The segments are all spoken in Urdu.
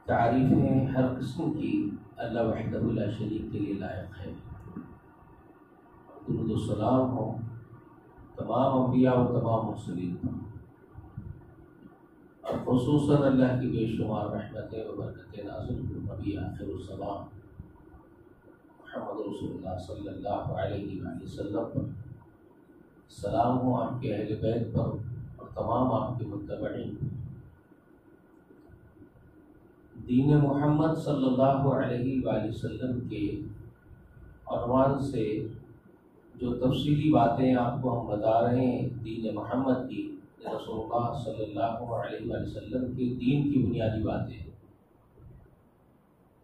تعریفیں ہر قسم کی اللہ وحدہ لا شریک کے لیے لائق ہے۔ درود و سلام ہو تمام انبیاء و تمام مرسلین پر، اور خصوصاً اللہ کی بے شمار رحمتیں و برکتیں نازل ہوں نبی آخر الزمان محمد رسول اللہ صلی اللہ علیہ وآلہ وسلم پر، سلام ہو آپ کے اہل بیت پر اور تمام آپ کے متبعین پر۔ دین محمد صلی اللہ علیہ وآلہ وسلم کے عنوان سے جو تفصیلی باتیں آپ کو ہم بتا رہے ہیں دین محمد کی، رسول اللہ صلی اللہ علیہ وآلہ وسلم کے دین کی بنیادی باتیں،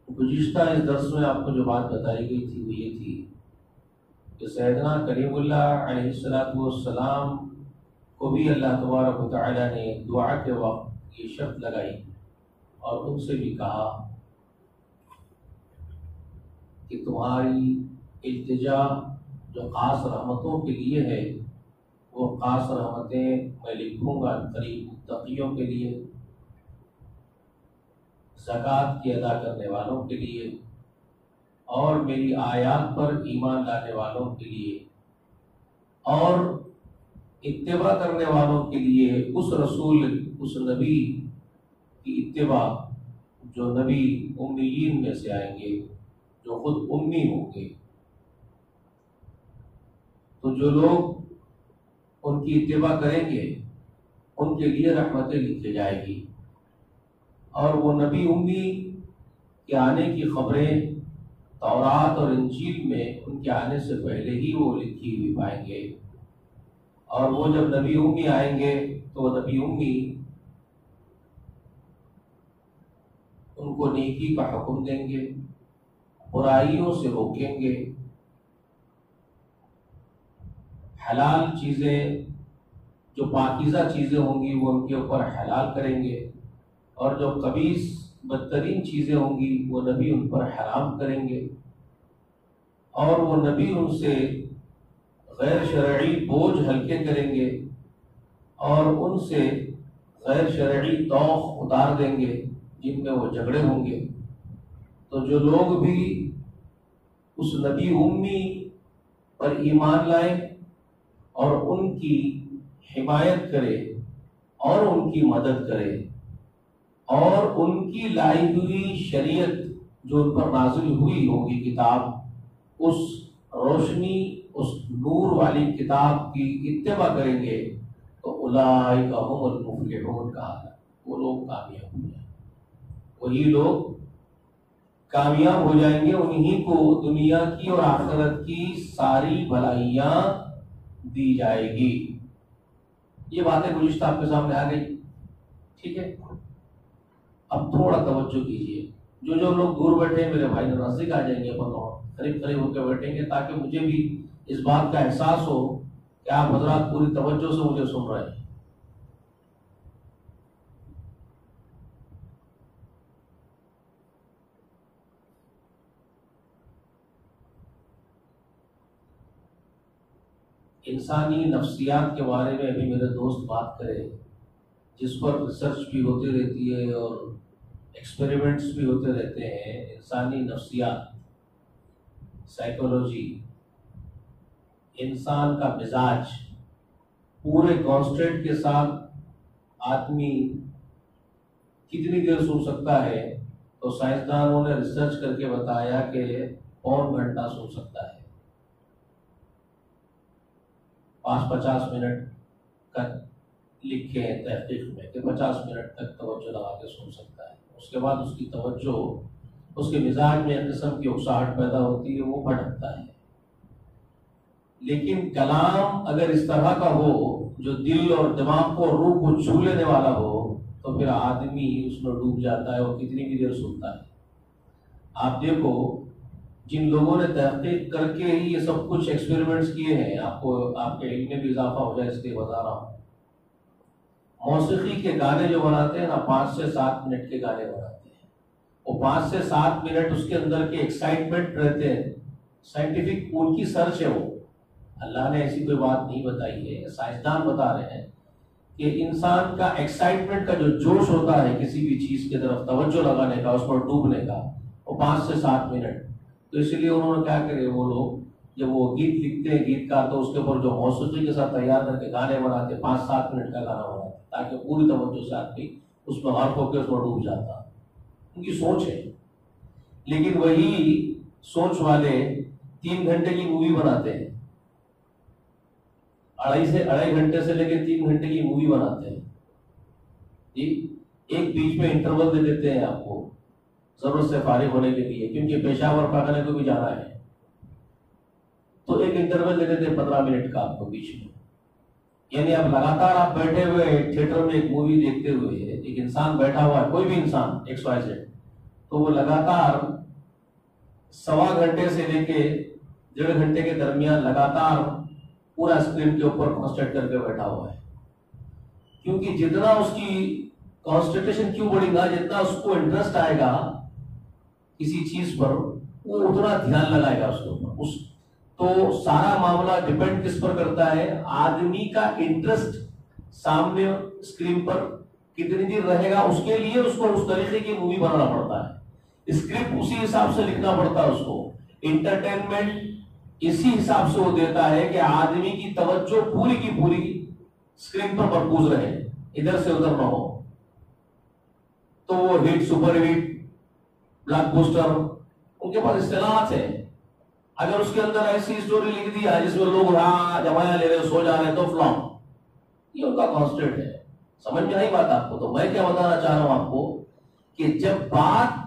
گزشتہ اس درس میں آپ کو جو بات بتائی گئی تھی وہ یہ تھی کہ سیدنا کلیم اللہ علیہ السلام کو بھی اللہ تبارک و تعالیٰ نے دعا کے وقت یہ شرط لگائی اور ان سے بھی کہا کہ تمہاری التجا جو خاص رحمتوں کے لیے ہے وہ خاص رحمتیں میں لکھوں گا قریب متقیوں کے لیے، زکوٰۃ کی ادا کرنے والوں کے لیے، اور میری آیات پر ایمان لانے والوں کے لیے، اور اتباع کرنے والوں کے لیے اس رسول اس نبی کی اتباع جو نبی امیین میں سے آئیں گے، جو خود امی ہوں گے۔ تو جو لوگ ان کی اتباع کریں گے ان کے لیے رحمتیں لکھی جائے گی، اور وہ نبی امی کے آنے کی خبریں تورات اور انجیل میں ان کے آنے سے پہلے ہی وہ لکھی ہوئی پائیں گے، اور وہ جب نبی امی آئیں گے تو وہ نبی امی ان کو نیکی کا حکم دیں گے، برائیوں سے روکیں گے، حلال چیزیں جو پاکیزہ چیزیں ہوں گی وہ ان کے اوپر حلال کریں گے، اور جو خبیث بدترین چیزیں ہوں گی وہ نبی ان پر حرام کریں گے، اور وہ نبی ان سے غیر شرعی بوجھ ہلکے کریں گے اور ان سے غیر شرعی توق اتار دیں گے جن میں وہ جھگڑے ہوں گے۔ تو جو لوگ بھی اس نبی امی پر ایمان لائیں اور ان کی حمایت کرے اور ان کی مدد کرے اور ان کی لائی ہوئی شریعت جو ان پر نازل ہوئی ہوگی کتاب، اس روشنی اس نور والی کتاب کی اتباع کریں گے تو اولئک هم المفلحون کہا ہے، وہ لوگ کامیاب ہو جائیں گے، وہی لوگ کامیاب ہو جائیں گے، انہی کو دنیا کی اور آخرت کی ساری بھلائیاں دی جائے گی۔ یہ باتیں گزشتہ آپ کے سامنے آ گئی، ٹھیک ہے۔ اب تھوڑا توجہ کیجیے، جو لوگ دور بیٹھے ہیں میرے بھائی نزدیک آ جائیں گے، اپن قریب قریب ہو کے بیٹھیں گے تاکہ مجھے بھی اس بات کا احساس ہو کہ آپ حضرات پوری توجہ سے مجھے سن رہے ہیں۔ انسانی نفسیات کے بارے میں ابھی میرے دوست بات کرے، جس پر ریسرچ بھی ہوتی رہتی ہے اور ایکسپیریمنٹس بھی ہوتے رہتے ہیں۔ انسانی نفسیات، سائیکولوجی، انسان کا مزاج، پورے کانسٹنٹ کے ساتھ آدمی کتنی دیر سن سکتا ہے، تو سائنسدانوں نے ریسرچ کر کے بتایا کہ 1 گھنٹہ سن سکتا ہے، 50 منٹ کا لکھے ہیں تحقیق میں کہ 50 منٹ تک توجہ لگا کے سن سکتا ہے۔ اس کے بعد اس کی توجہ، اس کے مزاج میں ایک قسم کی اکساہٹ پیدا ہوتی ہے، وہ بھٹکتا ہے۔ لیکن کلام اگر اس طرح کا ہو جو دل اور دماغ کو، روح کو چھو لینے والا ہو، تو پھر آدمی اس میں ڈوب جاتا ہے اور کتنی بھی دیر سنتا ہے۔ آپ دیکھو جن لوگوں نے تحقیق کر کے ہی یہ سب کچھ ایکسپیریمنٹس کیے ہیں، آپ کو آپ کے علم میں بھی اضافہ ہو جائے اس لیے بتا رہا ہوں، موسیقی کے گانے جو بناتے ہیں نا، 5 سے 7 منٹ کے گانے بناتے ہیں، وہ 5 سے 7 منٹ اس کے اندر کے ایکسائٹمنٹ رہتے ہیں، سائنٹیفک ان کی سرچ ہے، وہ اللہ نے ایسی کوئی بات نہیں بتائی ہے، سائنسدان بتا رہے ہیں کہ انسان کا ایکسائٹمنٹ کا جو جوش ہوتا ہے کسی بھی چیز کی طرف توجہ لگانے کا، اس پر ڈوبنے کا، وہ 5 سے 7 منٹ. تو اس لیے انہوں نے کیا کرے، وہ لوگ جب وہ گیت لکھتے ہیں گیت کا، تو اس کے اوپر جو موسیقی کے ساتھ تیار کر کے گانے بناتے، 5-7 منٹ کا گانا بناتے تاکہ پوری توجہ سے آدمی اس میں غرق ہو کے اس میں ڈوب جاتا. ان کی سوچ ہے. لیکن وہی سوچ والے 3 گھنٹے کی مووی بناتے ہیں، 2.5 گھنٹے سے لے کے 3 گھنٹے کی مووی بناتے ہیں. جی ایک بیچ میں انٹرول دے دیتے ہیں آپ کو ضرورت سے فارغ ہونے کے لیے، کیونکہ پیشاور پاخانے کو بھی جانا ہے، تو ایک انٹرول دے دیتے ہیں 15 منٹ کا آپ کو بیچ میں. یعنی اب لگاتار آپ بیٹھے ہوئے تھیٹر میں ایک مووی دیکھتے ہوئے، ایک انسان بیٹھا ہوا ہے، کوئی بھی انسان XYZ، تو وہ لگاتار 1.25 گھنٹے سے لے کے 1.5 گھنٹے کے درمیان لگاتار پورا اسکرین کے اوپر کانسنٹریٹ کر کے بیٹھا ہوا ہے. کیونکہ جتنا اس کی کانسنٹریشن کیوں بڑھے گا، جتنا اس کو انٹرسٹ آئے گا کسی چیز پر، وہ اتنا دھیان لگائے گا اس کے اوپر. تو سارا معاملہ ڈیپینڈ کس پر کرتا ہے، آدمی کا انٹرسٹ سامنے اسکرین پر کتنی دیر رہے گا. اس کے لیے اس کو اس طریقے کی مووی بنانا پڑتا ہے، اسکرپٹ اسی حساب سے لکھنا پڑتا ہے اس کو، انٹرٹینمنٹ اسی حساب سے وہ دیتا ہے کہ آدمی کی توجہ پوری کی پوری اسکرین پر مرکوز رہے، ادھر سے ادھر نہ ہو. تو وہ ہٹ، سپر ہٹ، بلاک بوسٹر، ان کے پاس اصطلاحات ہیں. اگر اس کے اندر ایسی اسٹوری لکھ دیا جس میں لوگ جمایا لے رہے، سو جا رہے، تو فلام. یہ ان کا کانسٹینٹ ہے. سمجھ میں آئی بات آپ کو؟ تو میں کیا بتانا چاہ رہا ہوں آپ کو کہ جب بات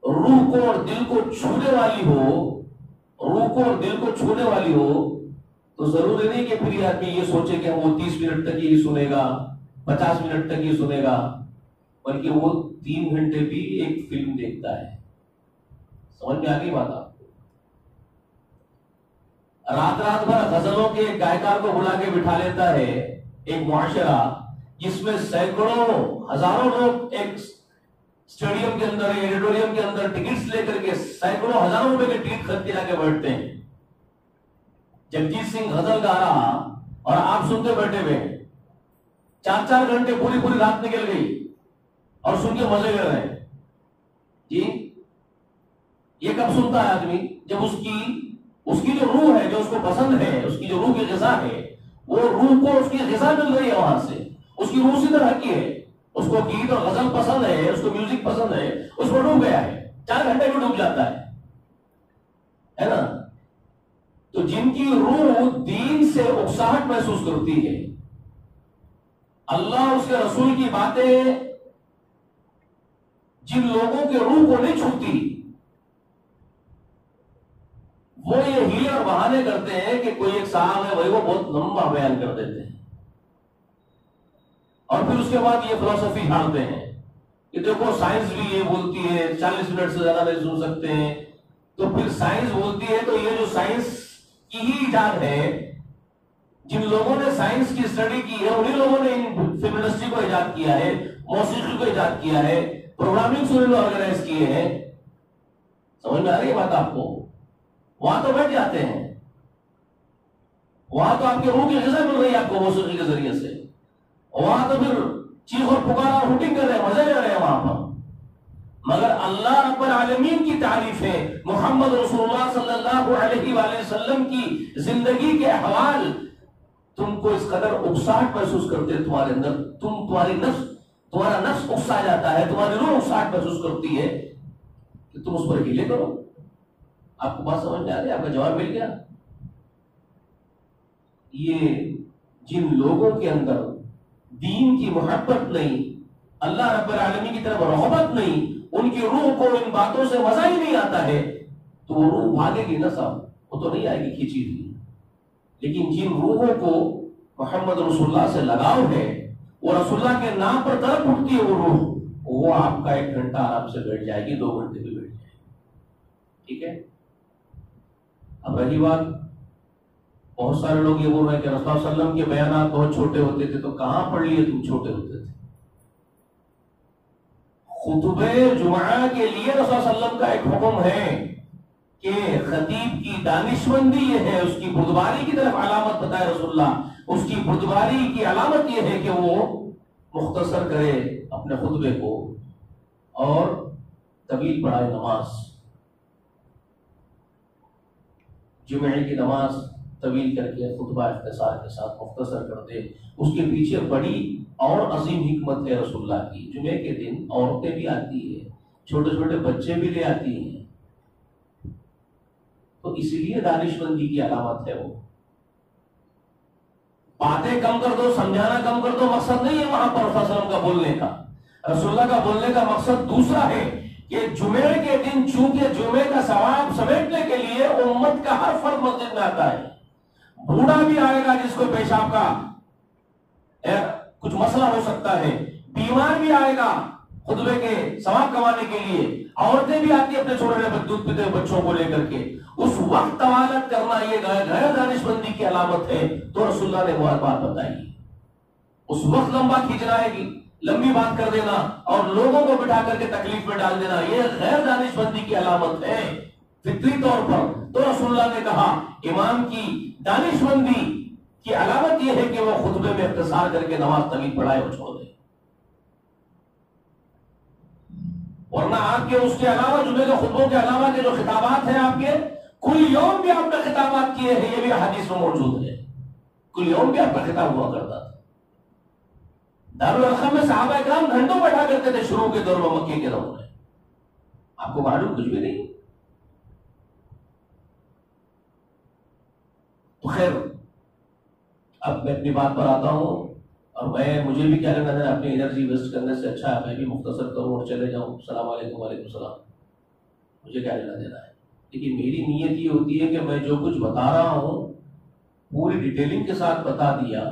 روح کو اور دل کو چھونے والی ہو، روح کو اور دل کو چھونے والی ہو، تو ضروری نہیں کہ پھر آدمی یہ سوچے کہ وہ 30 منٹ تک ہی سنے گا، 50 منٹ تک ہی سنے گا، بلکہ وہ 3 گھنٹے بھی ایک فلم دیکھتا ہے. سمجھ میں آ گئی بات آپ کو؟ رات بھر غزلوں کے گائیکار کو بلا کے بٹھا لیتا ہے ایک معاشرہ جس میں سینکڑوں ہزاروں لوگ ایک اسٹیڈیم کے اندر، ایڈیٹوریم کے اندر ٹکٹس لے کر کے سینکڑوں ہزاروں روپے کے ٹکٹ خرید کے جا کے بیٹھتے ہیں. جگجیت سنگھ غزل گا رہا اور آپ سنتے بیٹھے ہوئے، 4 گھنٹے پوری رات نکل گئی اور سن کے مزے لے رہے. جی یہ کب سنتا ہے آدمی؟ جب اس کی جو روح ہے، جو اس کو پسند ہے، اس کی جو روح کی غذا ہے، وہ روح کو اس کی غذا مل رہی ہے وہاں سے، اس کی روح اسی طرح کی ہے، اس کو گیت اور غزل پسند ہے، اس کو میوزک پسند ہے، اس کو ڈوب گیا ہے، 4 گھنٹے میں ڈوب جاتا ہے نا. تو جن کی روح دین سے اکساہٹ محسوس کرتی ہے، اللہ اس کے رسول کی باتیں جن لوگوں کے روح کو نہیں چھوتی، وہ یہ ہیلے اور بہانے کرتے ہیں کہ کوئی ایک صاحب ہے، وہی وہ بہت لمبا بیان کر دیتے ہیں، اور پھر اس کے بعد یہ فلسفی جھاڑتے ہیں کہ دیکھو سائنس بھی یہ بولتی ہے 40 منٹ سے زیادہ نہیں سن سکتے ہیں. تو پھر سائنس بولتی ہے، تو یہ جو سائنس کی ہی ایجاد ہے، جن لوگوں نے سائنس کی اسٹڈی کی ہے، انہی لوگوں نے فلم انڈسٹری کو ایجاد کیا ہے، موسیقی کو ایجاد کیا ہے، پروگرامنگ سننے میں آرگنائز کیے ہیں. سمجھ میں آ رہی ہے بات آپ کو؟ وہاں تو بیٹھ جاتے ہیں، وہاں تو آپ کے روح کی غذا مل رہی ہے آپ کو موسیقی کے ذریعے سے، وہاں تو پھر چیخ اور پکارا اور ہوٹنگ کر رہے ہیں، مزے لے رہے ہیں وہاں پر. مگر اللہ رب العالمین کی تعریفیں، محمد رسول اللہ صلی اللہ علیہ وآلہ وسلم کی زندگی کے احوال تم کو اس قدر اکساہٹ محسوس کرتے، تمہارے اندر تمہارا نفس اکسا جاتا ہے، تمہاری روح اکساہٹ محسوس کرتی ہے کہ تم اس پر ہیلے کرو. آپ کو بات سمجھ میں آ رہی ہے؟ آپ کا جواب مل گیا. یہ جن لوگوں کے اندر دین کی محبت نہیں، اللہ رب العالمین کی طرف رغبت نہیں، ان کی روح کو ان باتوں سے مزہ ہی نہیں آتا ہے، تو وہ روح بھاگے گی نا صاحب، وہ تو نہیں آئے گی کھینچی ہوئی. لیکن جن روحوں کو محمد رسول اللہ سے لگاؤ ہے، وہ رسول اللہ کے نام پر تڑپ اٹھتی ہے، وہ روح، وہ آپ کا 1 گھنٹہ آرام سے بیٹھ جائے گی، 2 گھنٹے بھی بیٹھ جائے گی. ٹھیک ہے. اب رہی بات، بہت سارے لوگ یہ بول رہے ہیں کہ رسول اللہ صلی اللہ علیہ وسلم کے بیانات بہت چھوٹے ہوتے تھے. تو کہاں پڑھ لیے تم چھوٹے ہوتے تھے؟ خطبہ جمعہ کے لیے رسول اللہ صلی اللہ علیہ وسلم کا ایک حکم ہے کہ خطیب کی دانشمندی یہ ہے، اس کی بردباری کی طرف علامت بتائے رسول اللہ. اس کی بردباری کی علامت یہ ہے کہ وہ مختصر کرے اپنے خطبے کو اور طویل پڑھائے نماز. جمعے کی نماز طویل کر کے خطبہ اختصار کے ساتھ مختصر کر دے. اس کے پیچھے بڑی اور عظیم حکمت ہے رسول اللہ کی. جمعے کے دن عورتیں بھی آتی ہیں, چھوٹے چھوٹے بچے بھی لے آتی ہیں, تو اسی لیے دانش مندی کی علامت ہے. وہ باتیں کم کر دو, سمجھانا کم کر دو, مقصد نہیں ہے وہاں پر رسول اللہ صلی اللہ علیہ وسلم کا بولنے کا. رسول اللہ کا بولنے کا مقصد دوسرا ہے کہ جمعے کے دن چونکہ جمعے کا ثواب سمیٹنے کے لیے امت کا ہر فرد مسجد میں آتا ہے. بوڑھا بھی آئے گا جس کو پیشاب کا کچھ مسئلہ ہو سکتا ہے, بیمار بھی آئے گا خطبے کے ثواب کمانے کے لیے, عورتیں بھی آتی ہیں اپنے چھوٹے دودھ پیتے بچوں کو لے کر کے. اس وقت طوالت کرنا یہ غیر دانش مندی کی علامت ہے. تو رسول اللہ نے وہ بات بتائی. اس وقت لمبا کھینچنا ہے, لمبی بات کر دینا اور لوگوں کو بٹھا کر کے تکلیف میں ڈال دینا, یہ غیر دانش مندی کی علامت ہے فطری طور پر. تو رسول اللہ نے کہا امام کی دانش مندی کی علامت یہ ہے کہ وہ خطبے میں اختصار کر کے نماز طویل پڑھائے اور چھوڑ دے. ورنہ آپ کے اس کے علاوہ جمعے کے خطبوں کے علاوہ کے جو خطابات ہیں آپ کے, کل یوم بھی آپ نے خطابات کیے ہیں, یہ بھی حدیث میں موجود ہے. کل یوم بھی آپ کا خطاب ہوا کرتا تھا. دارالارقم میں صحابہ کرام گھنٹوں بیٹھا کرتے تھے شروع کے دور میں, مکے کے دور میں. آپ کو معلوم کچھ بھی نہیں. تو خیر, اب میں اپنی بات پر آتا ہوں, اور مجھے بھی کیا لینا دینا, اپنی انرجی ویسٹ کرنے سے اچھا ہے میں بھی مختصر کروں اور چلے جاؤں. السلام علیکم. وعلیکم السلام. مجھے کیا لینا دینا ہے. لیکن میری نیت یہ ہوتی ہے کہ میں جو کچھ بتا رہا ہوں پوری ڈیٹیلنگ کے ساتھ بتا دیا,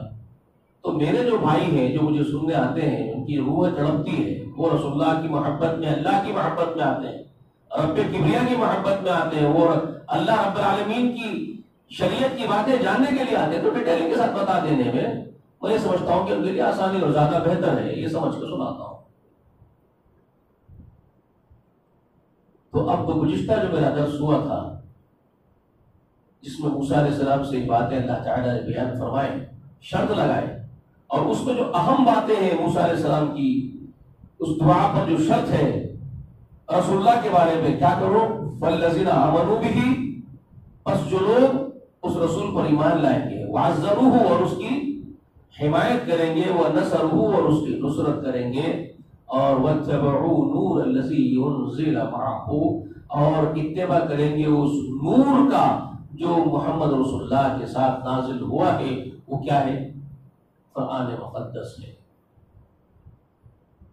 تو میرے جو بھائی ہیں جو مجھے سننے آتے ہیں ان کی روح تڑپتی ہے, وہ رسول اللہ کی محبت میں, اللہ کی محبت میں آتے ہیں, رب کبریا کی محبت میں آتے ہیں, وہ اللہ رب العالمین کی شریعت کی باتیں جاننے کے لیے آتے ہیں. تو ڈیٹیلنگ کے ساتھ بتا دینے میں میں یہ سمجھتا ہوں کہ ان کے لیے آسانی اور زیادہ بہتر ہے, یہ سمجھ کے سناتا ہوں. تو اب تو گزشتہ جو میرا درس ہوا تھا جس میں موسیٰ علیہ السلام سے باتیں اللہ تعالیٰ نے بیان فرمائے, شرط لگائے, اور اس میں جو اہم باتیں ہیں موسیٰ علیہ السلام کی, اس دعا پر جو شرط ہے رسول اللہ کے بارے میں, کیا کرو فالذین آمنوا بہ, پس جو لوگ اس رسول پر ایمان لائیں گے, وعزروہ, اور اس کی حمایت کریں گے, ونصروہ, اور اس کی نصرت کریں گے, اور واتبعوا نور الذی انزل معہ, اور اتباع کریں گے اس نور کا جو محمد رسول اللہ کے ساتھ نازل ہوا ہے. وہ کیا ہے؟ قرآن مقدس ہے,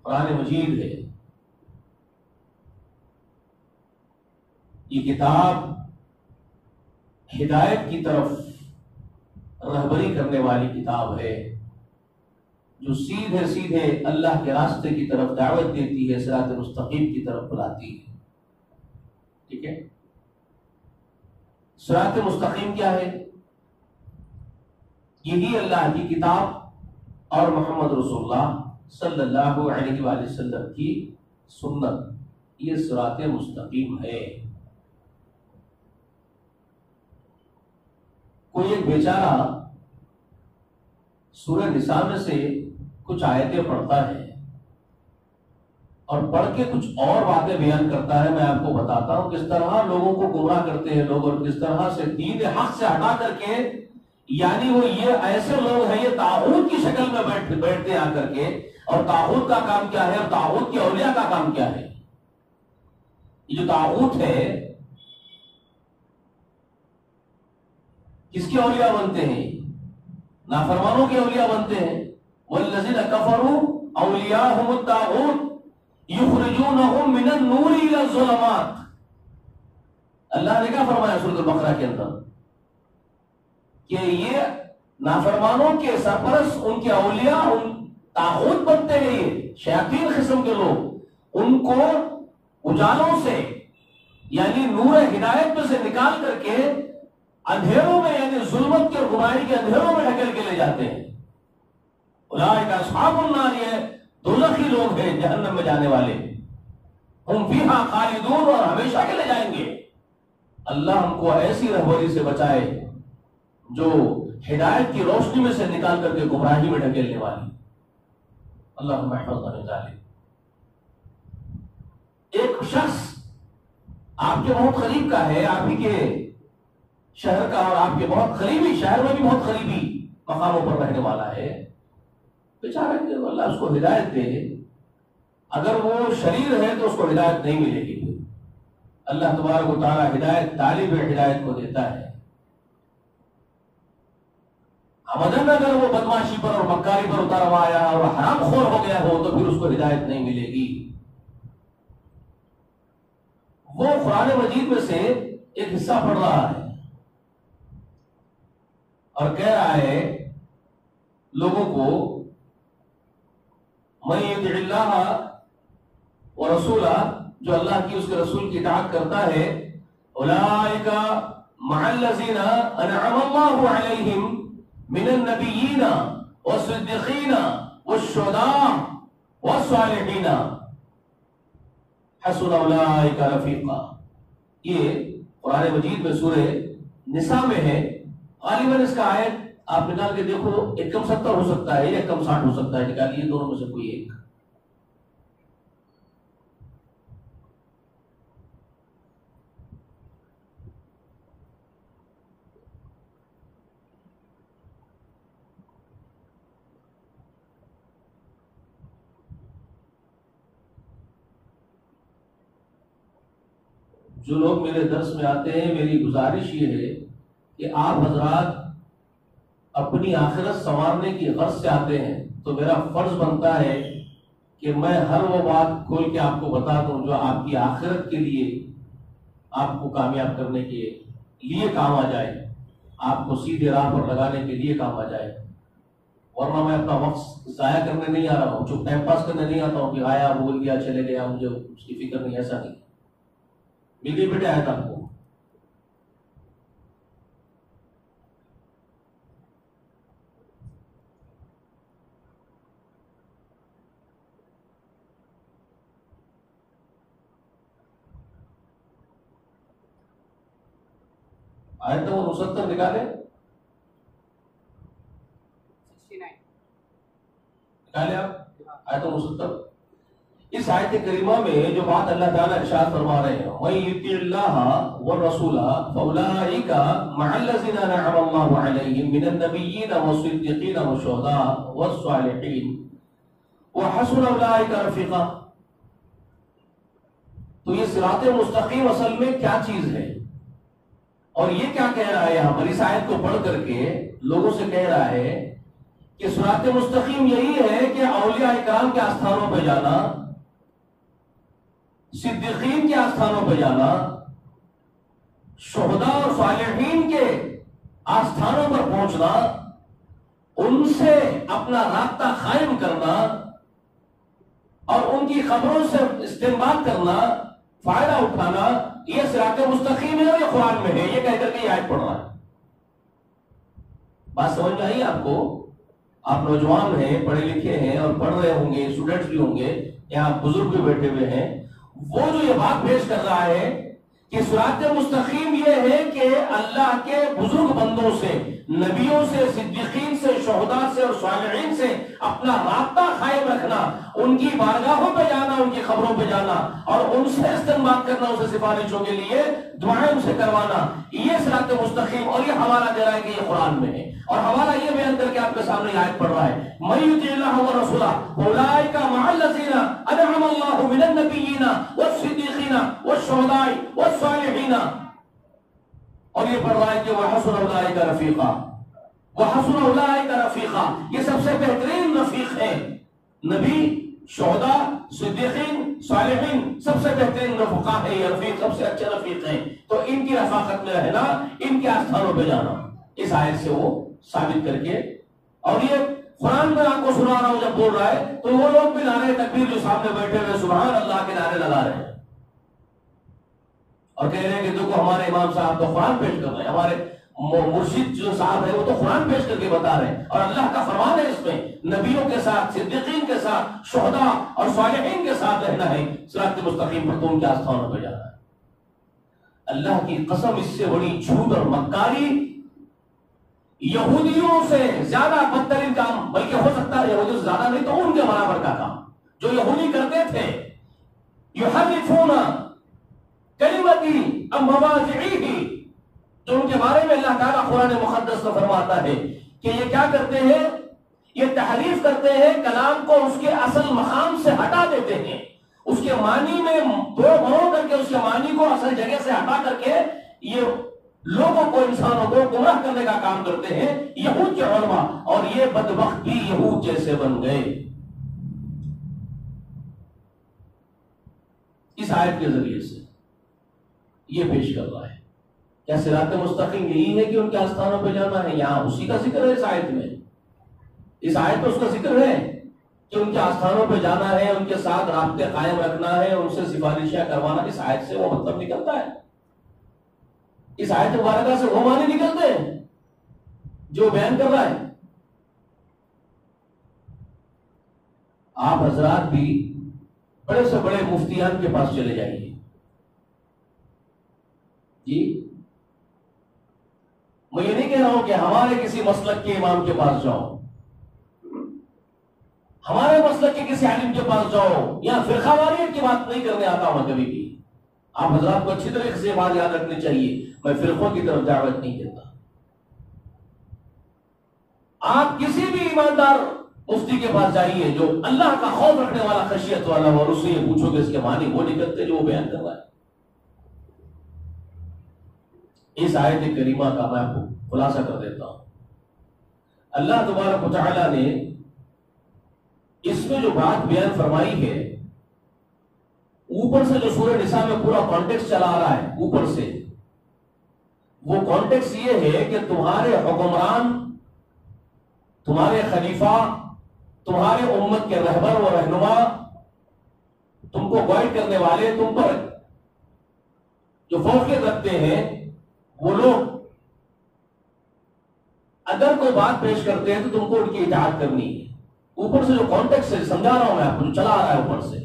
قرآن مجید ہے. یہ کتاب ہدایت کی طرف رہبری کرنے والی کتاب ہے, جو سیدھے سیدھے اللہ کے راستے کی طرف دعوت دیتی ہے, صراط مستقیم کی طرف بلاتی ہے. ٹھیک ہے, صراط مستقیم کیا ہے؟ یہی اللہ کی کتاب اور محمد رسول اللہ صلی اللہ علیہ وآلہ وسلم کی سنت, یہ صراط مستقیم ہے. کوئی ایک بیچارہ سورہ نساء میں سے کچھ آیتیں پڑھتا ہے اور پڑھ کے کچھ اور باتیں بیان کرتا ہے. میں آپ کو بتاتا ہوں کس طرح لوگوں کو گمراہ کرتے ہیں لوگ, اور کس طرح سے دین حق سے ہٹا کر کے, یعنی وہ یہ ایسے لوگ ہیں یہ طاغوت کی شکل میں بیٹھتے آ کر کے, اور طاغوت کا کام کیا ہے, اور طاغوت کے اولیاء کا کام کیا ہے. یہ جو طاغوت ہے کس کے اولیاء بنتے ہیں؟ نافرمانوں کے اولیاء بنتے ہیں. والذین کفروا اولیاءہم الطاغوت یخرجونہم من النور الی الظلمات. اللہ نے کیا فرمایا سورۃ البقرہ کے اندر کہ یہ نافرمانوں کے سرپرست, ان کے اولیاء, ان طاغوت بنتے ہیں, یہ شیاطین قسم کے لوگ, ان کو اجالوں سے یعنی نور ہدایت میں سے نکال کر کے اندھیروں میں, یعنی ظلمت کے اور گمراہی کے اندھیروں میں ڈھکیل کے لے جاتے ہیں. اولئک اصحاب النار, یہ دوزخی لوگ ہیں جہنم میں جانے والے. ہم فیہا خالدون, اور ہمیشہ کے لے جائیں گے. اللہ ہم کو ایسی رہبری سے بچائے جو ہدایت کی روشنی میں سے نکال کر کے گمراہی میں ڈھکیلنے والی. اللہم احفظنا من ذلک. ایک شخص آپ کے بہت قریب کا ہے، آپ ہی کے شہر کا، اور آپ کے بہت قریبی شہر میں بھی بہت قریبی مقاموں پر رہنے والا ہے، بیچارہ کہ اللہ اس کو ہدایت دے. اگر وہ شریر ہے تو اس کو ہدایت نہیں ملے گی. اللہ تبارک و تعالی ہدایت طالب ہدایت کو دیتا ہے. آمدن اگر وہ بدماشی پر اور مکاری پر اترا ہوا آیا اور حرام خور ہو گیا ہو تو پھر اس کو ہدایت نہیں ملے گی. وہ قرآن مجید میں سے ایک حصہ پڑھ رہا ہے اور کہہ رہا ہے لوگوں کو، من یطع اللہ ورسولہ، جو اللہ کی اس کے رسول کی اطاعت کرتا ہے، اولئک مع الذین انعم اللہ علیہم من النبیین والصدیقین والشہداء والصالحین حسن اولئک رفیقا. یہ قرآن مجید میں سورہ نساء میں ہے. غالباً اس کا آیت آپ نکال کے دیکھو، 170 ہو سکتا ہے یا 60 ہو سکتا ہے، نکالیے دونوں میں سے کوئی ایک. جو لوگ میرے درس میں آتے ہیں، میری گزارش یہ ہے کہ آپ حضرات اپنی آخرت سنوارنے کی غرض سے آتے ہیں تو میرا فرض بنتا ہے کہ میں ہر وہ بات کھول کے آپ کو بتا دوں جو آپ کی آخرت کے لیے، آپ کو کامیاب کرنے کے لیے کام آ جائے، آپ کو سیدھے راہ پر لگانے کے لیے کام آ جائے. ورنہ میں اپنا وقت ضائع کرنے نہیں آ رہا ہوں، چپ ٹائم پاس کرنے نہیں آتا ہوں کہ آیا بول گیا چلے گیا، مجھے اس کی فکر نہیں. ایسا نہیں. ملی بیٹے آیا تھا آپ کو. آئے تو وہ 69 نکالے، نکالے آپ آئے تو 69. اس آیت کریمہ میں جو بات اللہ تعالیٰ ارشاد فرما رہے ہیں، وَمَن يُطِعِ اللَّهَ وَالرَّسُولَ فَأُولَٰئِكَ مَعَ الَّذِينَ أَنْعَمَ اللَّهُ عَلَيْهِم مِّنَ النَّبِيِّينَ وَالصِّدِّيقِينَ وَالشُّهَدَاءِ وَالصَّالِحِينَ وَحَسُنَ أُولَٰئِكَ رَفِيقًا. تو یہ صراط مستقیم اصل میں کیا چیز ہے، اور یہ کیا کہہ رہا ہے یہاں پر اس آیت کو پڑھ کر کے لوگوں سے کہہ رہا ہے کہ صراط مستقیم یہی ہے کہ اولیاء کرام کے آستھانوں پہ جانا، صدیقین کے آستھانوں پہ جانا، شہداء اور صالحین کے آستھانوں پر پہنچنا، ان سے اپنا رابطہ قائم کرنا اور ان کی خبروں سے استنباط کرنا، فائدہ اٹھانا، یہ صراط مستقیم ہے اور یہ قرآن میں ہے. یہ کہہ کر کے یہ آیت پڑھ رہا ہے. بات سمجھ میں آئی آپ کو؟ آپ نوجوان ہیں، پڑھے لکھے ہیں اور پڑھ رہے ہوں گے، اسٹوڈنٹس بھی ہوں گے، یہاں بزرگ بھی بیٹھے ہوئے ہیں. وہ جو یہ بات پیش کر رہا ہے کہ صراط مستقیم یہ ہے کہ اللہ کے بزرگ بندوں سے، نبیوں سے، صدیقین سے، شہداء سے اور صالحین سے اپنا رابطہ قائم رکھنا، ان کی بارگاہوں پہ جانا، ان کی خبروں پہ جانا اور ان سے استنباط کرنا، ان سے سفارشوں کے لیے دعائیں ان سے کروانا، یہ صراط مستقیم. اور یہ حوالہ دے رہا ہے کہ یہ قرآن میں ہے، اور حوالہ یہ بیان کر کے آپ کے سامنے آیت پڑھ رہا ہے، مَن یُطِعِ اللَّهَ وَرَسُولَهُ أُولَٰئِکَ مَعَ الَّذِینَ أَنْعَمَ اللَّهُ مِنَ النَّبِیِّینَ وَالصِّدِّیقِینَ وَالشُّہَدَاءِ وَالصَّالِحِینَ. اور یہ پڑھ رہا ہے کہ وَحَسُنَ أُولَٰئِکَ رَفِیقًا. وَحَسُنَ أُولَٰئِکَ رَفِیقًا، یہ سب سے بہترین رفیق ہیں. نبی، شہداء، صدیقین، صالحین سب سے بہترین رفقا ہے. یہ رفیق سب سے اچھے رفیق ہیں. تو ان کی رفاقت میں رہنا، ان کے آستھانوں پہ جانا، اس آیت سے وہ ثابت کر کے. اور یہ قرآن میں آپ کو سنا رہا ہوں جب بول رہا ہے تو وہ لوگ بھی نعرے تکبیر جو سامنے بیٹھے ہوئے سبحان اللہ کے نعرے لگا رہے ہیں اور کہہ رہے ہیں کہ دیکھو ہمارے امام صاحب تو قرآن پیش کر رہے ہیں، ہمارے مرشد جو صاحب ہے وہ تو قرآن پیش کر کے بتا رہے ہیں، اور اللہ کا فرمان ہے اس میں نبیوں کے ساتھ، صدیقین کے ساتھ، شہداء اور صالحین کے ساتھ رہنا ہے، صراط مستقیم پر تو ان کے آستھانوں پہ جانا ہے. اللہ کی قسم اس سے بڑی جھوٹ اور مکاری یہودیوں سے زیادہ بدترین کام، بلکہ ہو سکتا ہے یہودیوں سے زیادہ نہیں تو ان کے برابر کا کام جو یہودی کرتے تھے، یحرفون کلمتی عن مواضعہ، جو ان کے بارے میں اللہ تعالیٰ قرآن مقدس میں فرماتا ہے کہ یہ کیا کرتے ہیں، یہ تحریف کرتے ہیں، کلام کو اس کے اصل مقام سے ہٹا دیتے ہیں، اس کے معنی میں دو بڑوں کر کے اس کے معنی کو اصل جگہ سے ہٹا کر کے یہ لوگوں کو، انسانوں کو گمراہ کرنے کا کام کرتے ہیں یہود کے علماء، اور یہ بدبخت بھی یہود جیسے بن گئے۔ اس آیت کے ذریعے سے یہ پیش کر رہا ہے کیا صراط مستقیم یہی ہے کہ ان کے آستانوں پہ جانا ہے؟ یہاں اسی کا ذکر ہے، اس آیت میں، اس آیت میں اس کا ذکر ہے کہ ان کے آستانوں پہ جانا ہے، ان کے ساتھ رابطے قائم رکھنا ہے، ان سے سفارشیں کروانا۔ اس آیت سے وہ مطلب نکلتا ہے، اس آیت مبارکہ سے وہ معنی نکلتے ہیں جو بیان کر رہا ہے۔ آپ حضرات بھی بڑے سے بڑے مفتیان کے پاس چلے جائیے جی، میں یہ نہیں کہہ رہا ہوں کہ ہمارے کسی مسلک کے امام کے پاس جاؤ، ہمارے مسلک کے کسی عالم کے پاس جاؤ، یا فرقہ واریت کی بات نہیں کرنے آتا ہوں کبھی بھی۔ آپ حضرات کو اچھی طریقے سے بات یاد رکھنی چاہیے، میں فرقوں کی طرف دعوت نہیں دیتا۔ آپ کسی بھی ایماندار مفتی کے پاس جائیے جو اللہ کا خوف رکھنے والا، خشیت والا، اور اس سے یہ پوچھو کہ اس کے معنی وہ نکلتے جو وہ بیان کر رہا ہے۔ اس آیت کریمہ کا میں آپ کو خلاصہ کر دیتا ہوں۔ اللہ تبارک و تعالیٰ نے اس میں جو بات بیان فرمائی ہے، اوپر سے جو سورہ نساء میں پورا کانٹیکس چلا آ رہا ہے، اوپر سے وہ کانٹیکس یہ ہے کہ تمہارے حکمران، تمہارے خلیفہ، تمہارے امت کے رہبر و رہنما، تم کو گائیڈ کرنے والے، تم پر جو فوقیت رکھتے ہیں، وہ لوگ اگر کوئی بات پیش کرتے ہیں تو تم کو ان کی اطاعت کرنی ہے۔ اوپر سے جو کانٹیکس ہے، سمجھا رہا ہوں میں آپ کو، جو چلا آ رہا ہے اوپر سے،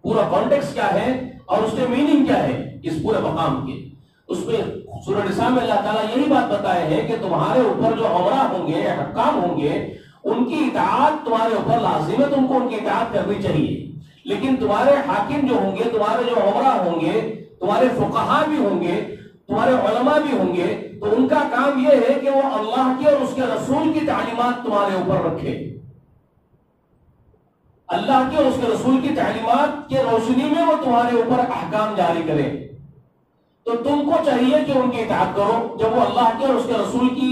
پورا کانٹیکس کیا ہے اور اس کے میننگ کیا ہے اس پورے مقام کے، اس میں سورہ نساء میں اللہ تعالیٰ یہی بات بتائے ہے کہ تمہارے اوپر جو امراء ہوں گے، حکام ہوں گے، ان کی اطاعت تمہارے اوپر لازم ہے، تم کو ان کی اطاعت کرنی چاہیے۔ لیکن تمہارے حاکم جو ہوں گے، تمہارے جو امراء ہوں گے، تمہارے فقہاء بھی ہوں گے، تمہارے علماء بھی ہوں گے، تو ان کا کام یہ ہے کہ وہ اللہ کی اور اس کے رسول کی تعلیمات تمہارے اوپر رکھے، اللہ کی اور اس کے رسول کی تعلیمات کے روشنی میں وہ تمہارے اوپر احکام جاری کرے۔ تو تم کو چاہیے کہ ان کی اطاعت کرو۔ جب وہ اللہ کی اور اس کے رسول کی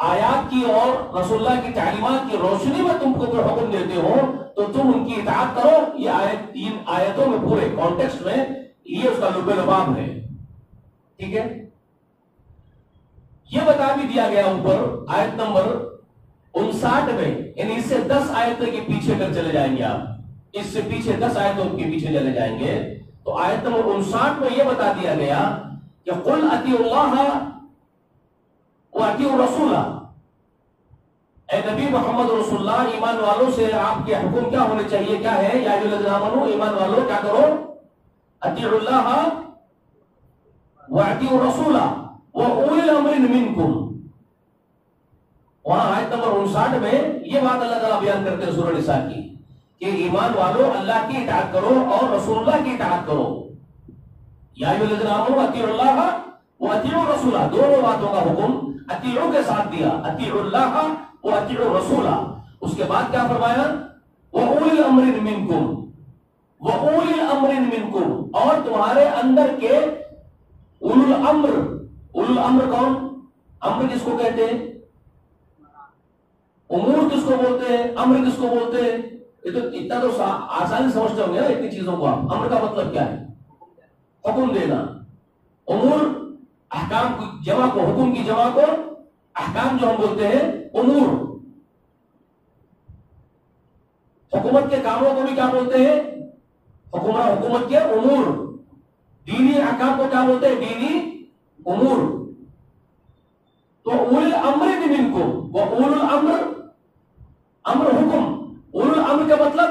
آیات کی اور رسول اللہ کی تعلیمات کی روشنی میں تم کو کوئی حکم دیتے ہو تو تم ان کی اطاعت کرو۔ یہ آیت، تین آیتوں میں پورے کانٹیکسٹ میں یہ اس کا لب لباب ہے، ٹھیک ہے۔ یہ بتا بھی دیا گیا اوپر آیت نمبر 59 میں، یعنی اس سے 10 آیتوں کے پیچھے کر چلے جائیں گے آپ، اس سے پیچھے 10 آیتوں کے پیچھے چلے جائیں گے تو آیت نمبر 59 میں یہ بتا دیا گیا کہ قل اطیعوا اللہ واطیعوا الرسول، اے نبی محمد رسول اللہ، ایمان والوں سے آپ کے حکم کیا ہونے چاہیے، کیا ہے؟ یا ایھا الذین آمنوا، ایمان والوں کیا کرو؟ اطیعوا اللہ واطیعوا الرسول واولی الامر منکم۔ وہاں آیت نمبر 59 میں یہ بات اللہ تعالیٰ بیان کرتے ہیں سورہ نساء کی کہ ایمان والو اللہ کی اطاعت کرو اور رسول اللہ کی اطاعت کرو۔ یا ایھا الذین آمنوا اطیعوا اللہ واطیعوا الرسول، دونوں باتوں کا حکم اطیعوا کے ساتھ دیا، اطیعوا اللہ واطیعوا الرسول۔ اس کے بعد کیا فرمایا؟ واولی الامر منکم، واولی الامر منکم، اور تمہارے اندر کے اولو الامر۔ اولو الامر کون؟ امر کس کو کہتے ہیں؟ امور کس کو بولتے ہیں؟ امر کس کو بولتے ہیں؟ یہ تو اتنا تو آسانی سمجھتے ہوں گے نا اتنی چیزوں کو آپ۔ امر کا مطلب کیا ہے؟ حکم دینا۔ امور احکام کی جمع کو، حکم کی جمع کو احکام جو ہم بولتے ہیں امور۔ حکومت کے کاموں کو بھی کیا بولتے ہیں؟ حکومت کے امور۔ دینی احکام کو کیا بولتے ہیں؟ دینی امور۔ تو اول الامر منکم، وہ اول الامر، امر حکم، اول الامر کا مطلب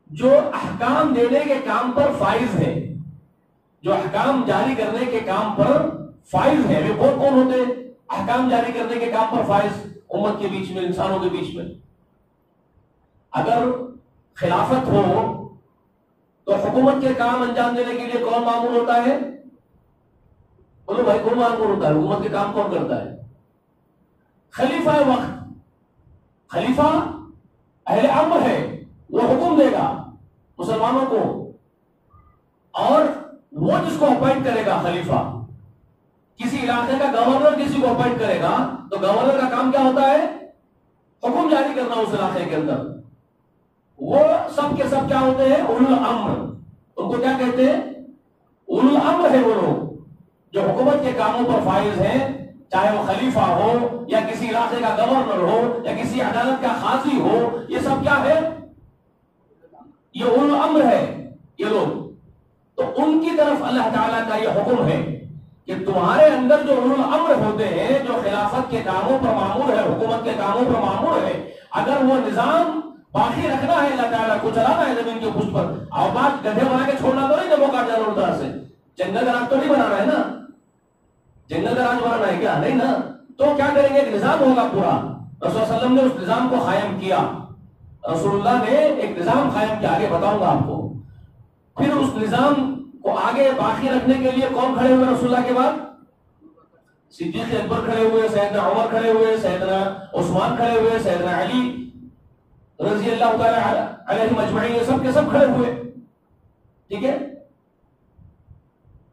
جو احکام دینے کے کام پر فائز ہے، جو احکام جاری کرنے کے کام پر فائز ہے۔ وہ کون ہوتے ہیں؟ احکام جاری کرنے کے کام پر فائز امت کے بیچ میں، انسانوں کے بیچ میں. اگر خلافت ہو تو حکومت کے کام انجام دینے کے لیے کون مامور ہوتا ہے؟ بولو بھائی، کون مامور ہوتا ہے؟ حکومت کے کام کون کرتا ہے؟ خلیفہ وقت. خلیفہ اہل امر ہے، وہ حکم دے گا مسلمانوں کو، اور وہ جس کو اپوائنٹ کرے گا خلیفہ. کسی علاقے کا گورنر کسی کو اپوائنٹ کرے گا تو گورنر کا کام کیا ہوتا ہے؟ حکم جاری کرنا اس علاقے کے اندر. وہ سب کے سب کیا ہوتے ہیں؟ اولو الامر. ان کو کیا کہتے ہیں؟ اولو الامر ہے وہ لوگ جو حکومت کے کاموں پر فائز ہیں، چاہے وہ خلیفہ ہو یا کسی علاقے کا گورنر ہو یا کسی عدالت کا قاضی ہو. یہ سب کیا ہے؟ یہ اولو الامر ہے یہ لوگ. تو ان کی طرف اللہ تعالیٰ کا یہ حکم ہے کہ تمہارے اندر جو اولو الامر ہوتے ہیں، جو خلافت کے کاموں پر مامور ہے، حکومت کے کاموں پر مامور ہے، اگر وہ نظام باقی رکھنا ہے، اللہ تعالیٰ کو چلانا ہے زمین کے پشت پر، اور بات گدھے بنا کے چھوڑنا تو نہیں، جب کاٹ جانا اس طرح سے. جنگل کا راج تو نہیں بنانا ہے نا، جنگل کا راج بنانا ہے کیا؟ نہیں نا. تو کیا کریں گے؟ ایک نظام ہوگا پورا. رسول اللہ علیہ وسلم نے اس نظام کو قائم کیا. رسول اللہ نے ایک نظام قائم کیا، آگے بتاؤں گا آپ کو. پھر اس نظام کو آگے باقی رکھنے کے لیے کون کھڑے ہوئے رسول اللہ کے بعد؟ صدیق اکبر کھڑے ہوئے، سیدنا عمر کھڑے ہوئے، سیدنا عثمان کھڑے ہوئے، سیدنا علی رضی اللہ تعالی علیہم اجمعین، یہ سب کے سب کھڑے ہوئے. ٹھیک ہے.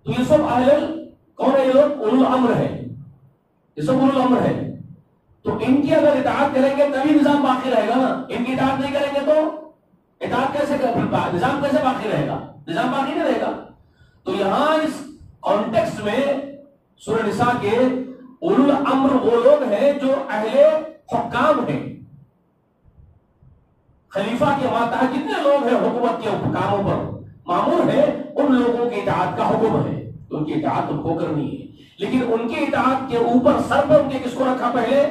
تو یہ سب اہل کون ہے؟ یہ لوگ اولو الامر ہے، یہ سب اولو الامر ہے. تو ان کی اگر اطاعت کریں گے تبھی نظام باقی رہے گا نا. ان کی اطاعت نہیں کریں گے تو اطاعت کیسے نظام کیسے باقی رہے گا؟ نظام باقی نہیں رہے گا. تو یہاں اس کانٹیکسٹ میں سورہ نساء کے اولو الامر وہ لوگ ہیں جو اہل حکام ہیں. خلیفہ کے ماتحت جتنے لوگ ہیں حکومت کے کاموں پر مامور ہیں، ان لوگوں کی اطاعت کا حکم ہے. تو ان کی اطاعت ان کو کرنی ہے. لیکن ان کی اطاعت کے اوپر سر پر ان کے کس کو رکھا پہلے؟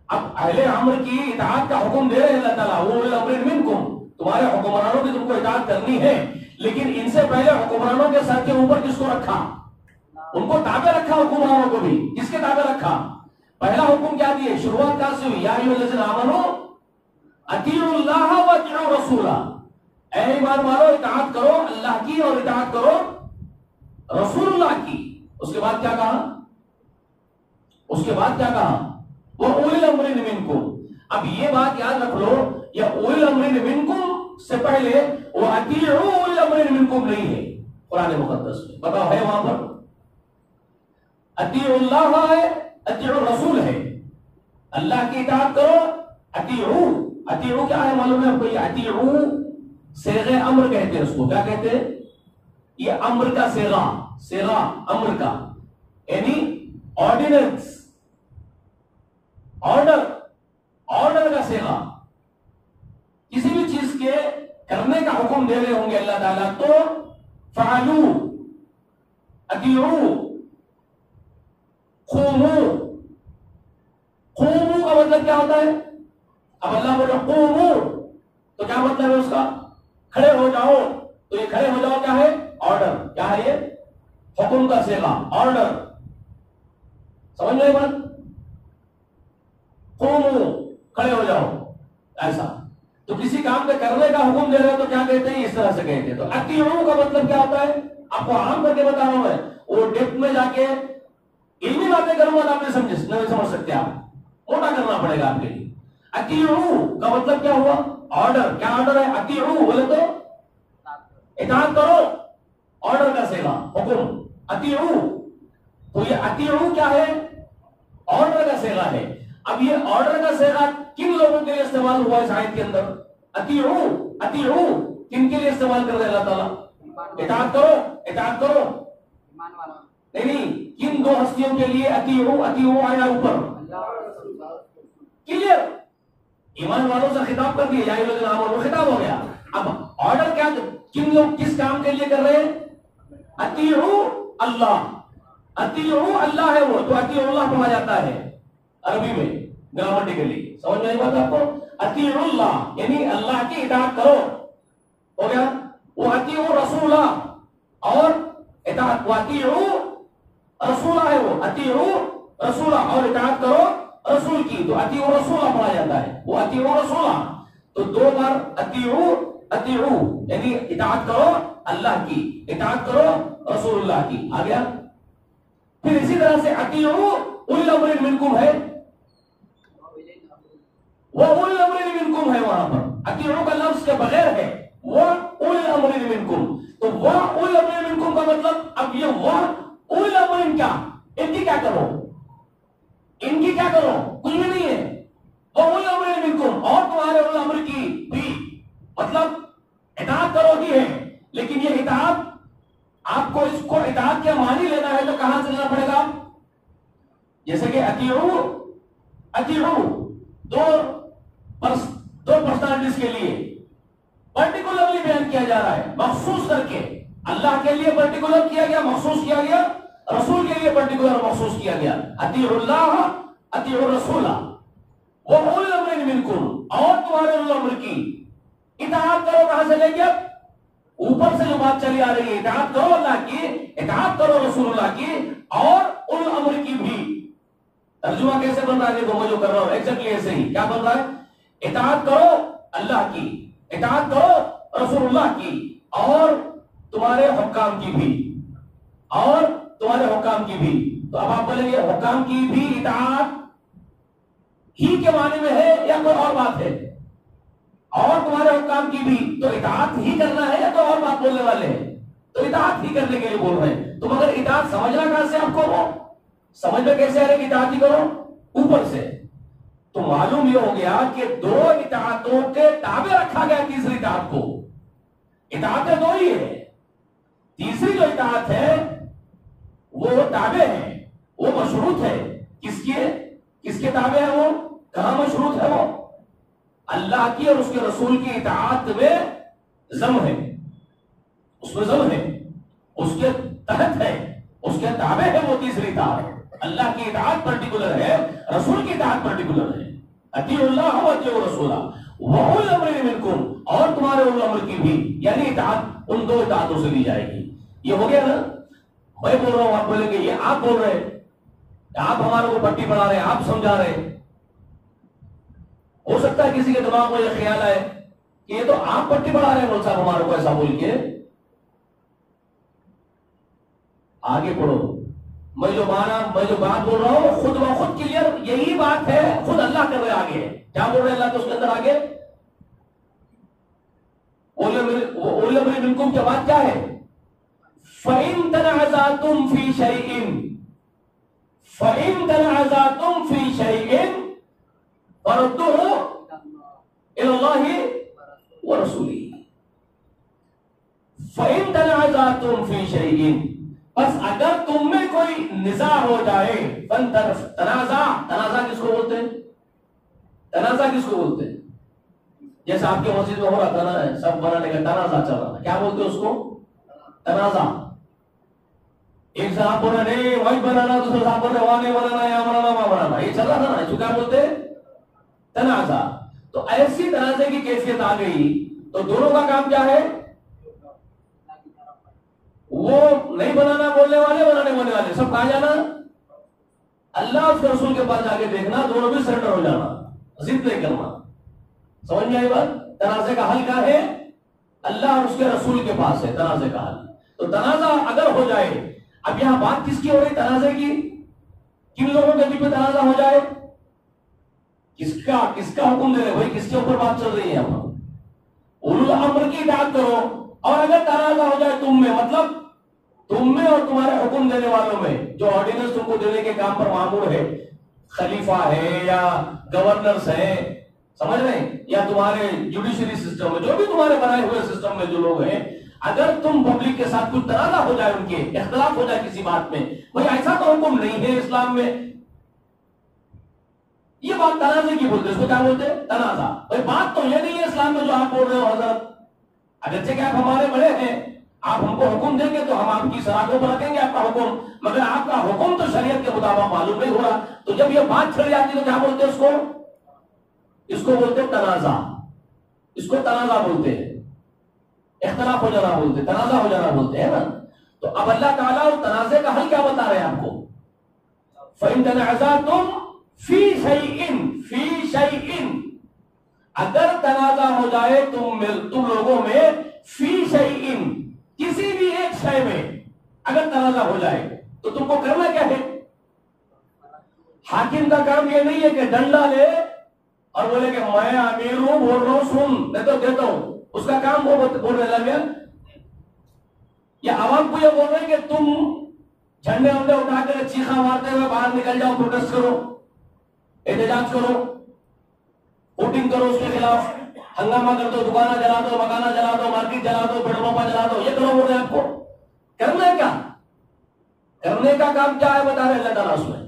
اب اہل امر کی اطاعت کا حکم دے رہے ہیں اللہ تعالیٰ، وہ امر منکم، تمہارے حکمرانوں کی تم کو اطاعت کرنی ہے. لیکن ان سے پہلے حکمرانوں کے سر کے اوپر کس کو رکھا؟ ان کو تابع رکھا. حکمرانوں کو بھی کس کے تابع رکھا؟ پہلا حکم کیا دیے؟ شروعات کہاں سے ہوئی؟ یا ایھا الذین آمنوا اطیعوا اللہ واطیعوا الرسول. اے ایمان والو، اطاعت کرو اللہ کی اور اطاعت کرو رسول اللہ کی. اس کے بعد کیا کہا؟ اس کے بعد کیا کہا؟ وَأُولِي الْأَمْرِ مِنْكُمْ. اب یہ بات یاد رکھ لو، یہ اولي الامر منکم سے پہلے وَأَطِيعُوا أُولِي الْأَمْرِ مِنْكُمْ نہیں ہے قرآن مقدس میں. بتاؤ ہے وہاں پر؟ اطیعوا اللہ ہے، اطیعوا الرسول ہے. اللہ کی اطاعت کرو. اطیعوا کیا ہے معلوم ہے آپ کو؟ یہ اطیعوا صیغہ امر کہتے ہیں اس کو. کیا کہتے ہیں؟ یہ امر کا صیغہ امر کا، یعنی آرڈیننس، آرڈر کا صیغہ. کسی بھی چیز کے کرنے کا حکم دے رہے ہوں گے اللہ تعالیٰ تو فعلوا، اطیعوا، قوموا. قوموا کا مطلب کیا ہوتا ہے؟ اب اللہ بولے قوموا تو کیا مطلب ہے اس کا؟ کھڑے ہو جاؤ. تو یہ کھڑے ہو جاؤ کیا ہے؟ آرڈر. کیا ہے یہ؟ حکم کا صیغہ، آرڈر. سمجھ میں بات؟ قوموا، کھڑے ہو جاؤ، ایسا. تو کسی کام کے کرنے کا حکم دے رہے ہو تو کیا کہتے ہیں؟ اس طرح سے کہتے ہیں. تو اطیعوا کا مطلب کیا ہوتا ہے؟ آپ کو عام کر کے بتا رہا ہوں میں، وہ ڈیپتھ میں جا کے علمی باتیں کروں گا آپ نہیں سمجھ سکتے. آپ موٹا کرنا پڑے گا آپ کے لیے. اطیعوا کا مطلب کیا ہوا؟ آرڈر. کیا آرڈر ہے؟ اطیعوا بولے تو اطاعت کرو، آرڈر کا صیغہ، حکم. اطیعوا، تو یہ اطیعوا کیا ہے؟ آرڈر کا صیغہ ہے. اب یہ آرڈر کا صیغہ کن لوگوں کے لیے استعمال ہوا اس آیت کے اندر؟ اطیعوا کن کے لیے استعمال کر رہے ہیں اللہ تعالیٰ؟ اطاعت کرو، اطاعت کرو. نہیں، کن دو ہستیوں کے لیے اطیعوا آیا اوپر؟ کلیئر. ایمان والوں سے خطاب کر دیا، یا ایھا الذین آمنوا، خطاب ہو گیا. اب آرڈر کیا، کن لوگ کس کام کے لیے کر رہے ہیں؟ اطیعوا اللہ. اطیعوا اللہ ہے وہ، تو اطیعوا اللہ پڑھا جاتا ہے عربی میں گرامٹیکلی. سمجھ میں آئی بات آپ کو؟ اطیعوا اللہ یعنی اللہ کی اطاعت کرو. ہو گیا. وہ اطیعوا رسول، اور اطاعت، وہ اطیعوا رسول ہے، وہ اطیعوا رسولہ، اور اطاعت کرو رسول کی. تو اطیعوا رسولہ پڑھا جاتا ہے، وہ اطیعوا رسولہ. تو دو بار اطیعوا یعنی اطاعت کرو اللہ کی، اطاعت کرو رسول اللہ کی. آ گیا. پھر اسی طرح سے اطیعوا اولی الامر منکم ہے، وہ اولی الامر منکم ہے، وہاں پر اطیعوا کا لفظ کے بغیر ہے، وہ اولی الامر منکم. تو وہ اولی الامر منکم کا مطلب اب یہ وہ اولی الامر کیا، ان کی کیا کرو، ان کی کیا کرو، کچھ بھی نہیں ہے. وہ اولی الامر منکم، اور تمہارے اولی الامر کی بھی مطلب اطاعت کرو ہی ہے. لیکن یہ اطاعت آپ کو، اس کو اطاعت کے معنی لینا ہے تو کہاں سے لینا پڑے گا؟ جیسے کہ اطیعوا دو پرسنالٹیز کے لیے پرٹیکولرلی بیان کیا جا رہا ہے، مخصوص کر کے. اللہ کے لیے پرٹیکولر کیا گیا، مخصوص کیا گیا، رسول کے لیے پرٹیکولر مخصوص کیا گیا. اطیعوا اللہ اطیعوا الرسول وہ اولی الامر منکم، اور تمہارے اولی الامر کی اطاعت کرو. کہاں سے لے کے اوپر سے جو بات چلی آ رہی ہے، اطاعت کرو اللہ کی، اطاعت کرو رسول اللہ کی، اور اولی الامر کی بھی. ترجمہ کیسے بن رہا ہے دیکھو میں جو کر رہا ہوں ایگزیکٹلی ایسے ہی. کیا بن رہا ہے؟ اطاعت کرو اللہ کی، اطاعت کرو رسول اللہ کی، اور تمہارے حکام کی بھی، اور تمہارے حکام کی بھی. تو اب آپ بولیں گے حکام کی بھی اطاعت ہی کے معنی میں ہے یا کوئی اور بات ہے؟ اور تمہارے حکام کی بھی، تو اطاعت ہی کرنا ہے یا کوئی اور بات بولنے والے ہیں؟ تو اطاعت ہی کرنے کے لیے بول رہے ہیں. تو مگر اطاعت سمجھنا کہاں سے آپ کو، وہ سمجھ میں کیسے آ رہے کہ اطاعت ہی کرو اوپر سے؟ تو معلوم یہ ہو گیا کہ دو اطاعتوں کے تابع رکھا گیا تیسری اطاعت کو. اطاعتیں دو ہی ہے، تیسری جو اطاعت ہے وہ تابع ہے، وہ مشروط ہے. کس کے تابع ہے وہ؟ کہاں مشروط ہے وہ؟ اللہ کی اور اس کے رسول کی اطاعت میں ضم ہے، اس میں ضم ہے، اس کے تحت ہے، اس کے تابع ہے وہ تیسری اطاعت. اللہ کی اطاعت پرٹیکولر ہے، رسول کی اطاعت پرٹیکولر ہے. اطیعوا اللہ واطیعوا الرسول واولی الامر منکم، اور تمہارے اولی الامر کی بھی، یعنی اطاعت ان دو اطاعتوں سے لی جائے گی. یہ ہو گیا نا؟ میں بول رہا ہوں، آپ بولیں گے یہ آپ بول رہے ہیں، آپ ہمارے کو پٹی پڑھا رہے ہیں، آپ سمجھا رہے ہیں. ہو سکتا ہے کسی کے دماغ میں یہ خیال آئے کہ یہ تو آپ پٹی پڑھا رہے ہیں مول صاحب ہمارے کو ایسا بول کے. آگے پڑھو. میں جو بات بول رہا ہوں خود بخود کلیئر یہی بات ہے، خود اللہ کر رہے آگے. کیا بول رہے اللہ تو اس کے اندر آگے اولی الامر منکم کی بات کیا ہے؟ فَإِن تَنَازَعْتُمْ فِي شَيْءٍ فَرُدُّوهُ إِلَى اللَّهِ وَرَسُولِهِ. فَإِن تَنَازَعْتُمْ فِي شَيْءٍ، بس اگر تم میں کوئی نزاع ہو جائے. تنازع کس کو بولتے ہیں؟ تنازع کس کو بولتے ہیں؟ جیسے آپ کے مسجد میں ہو رہا تھا نا، سب بنانے کا تنازع چل رہا تھا، کیا بولتے ہیں اس کو؟ تنازع. ایک صاحب بول رہے نہیں وہی بنانا، دوسرے صاحب بول رہے وہاں نہیں بنانا، یہاں بنانا، وہاں بنانا، یہ چل رہا تھا نا. اس کو کیا بولتے ہیں؟ تنازع. تو ایسی تنازع کی کیفیت آ گئی تو دونوں کا کام کیا ہے؟ وہ نہیں بنانا بولنے والے، بنانے بولنے والے سب کہاں جانا؟ اللہ اس کے رسول کے پاس جا کے دیکھنا، دونوں بھی سرنڈر ہو جانا، ضد نہیں کرنا. سمجھ میں آئی بات؟ تنازع کا حل کیا ہے؟ اللہ اور اس کے رسول کے پاس ہے تنازع کا حل. تو تنازع اگر ہو جائے، اب یہاں بات کس کی ہو رہی؟ تنازع کی. کن لوگوں کے بیچ میں تنازع ہو جائے؟ کس کا حکم دے رہے بھائی؟ کس کے اوپر بات چل رہی ہے یہاں پر؟ اولو الامر کی اطاعت کرو. اور اگر تنازع ہو جائے تم میں، مطلب تم میں اور تمہارے حکم دینے والوں میں، جو آرڈیننس تم کو دینے کے کام پر معمور ہے، خلیفہ ہے یا گورنرز ہیں، سمجھ رہے ہیں، یا تمہارے جوڈیشری سسٹم میں، جو بھی تمہارے بنائے ہوئے سسٹم میں جو لوگ ہیں، اگر تم پبلک کے ساتھ کچھ تنازع ہو جائے، ان کے اختلاف ہو جائے کسی بات میں، بھائی ایسا تو حکم نہیں ہے اسلام میں، یہ بات تنازع کی بولتے ہیں. اس کو کیا بولتے ہیں؟ تنازع. بھائی بات تو یہ نہیں ہے اسلام میں جو آپ بول رہے ہو حضرت. اگرچہ کہ آپ ہمارے بڑے ہیں، آپ ہم کو حکم دیں گے تو ہم آپ کی سراغوں پر رکھیں گے آپ کا حکم، مگر آپ کا حکم تو شریعت کے مطابق معلوم نہیں ہو رہا. تو جب یہ بات چھڑ جاتی تو کیا بولتے ہیں اس کو؟ اس کو بولتے ہیں تنازع. اس کو تنازع بولتے ہیں، اختلاف ہو جانا بولتے ہیں، تنازع ہو جانا بولتے ہیں نا. تو اب اللہ تعالیٰ تنازع کا حل کیا بتا رہے ہیں آپ کو؟ فَإِن تَنَازَعْتُمْ فِي شَيْءٍ اگر تنازع ہو جائے تم لوگوں میں فی شیء کسی بھی ایک شے میں اگر تنازع ہو جائے تو تم کو کرنا کیا ہے؟ حاکم کا کام یہ نہیں ہے کہ ڈنڈا لے اور بولے کہ میں امیر ہوں بول رہا ہوں سن میں تو دیتا ہوں، اس کا کام وہ بولنے لگا، یا عوام کو یہ بول رہے ہیں کہ تم جھنڈے وڈے اٹھا کر چیخا مارتے ہوئے باہر نکل جاؤ، پروٹیسٹ کرو، احتجاج کرو، ووٹنگ کرو، اس کے خلاف ہنگامہ کر دو، دکانیں جلا دو، مکانہ جلا دو، مارکیٹ جلا دو، پیٹرول پمپ جلا دو، یہ کرو بول رہے ہیں آپ کو؟ کرنا ہے کیا؟ کرنے کا کام کیا ہے بتا رہے اللہ تعالیٰ اس میں؟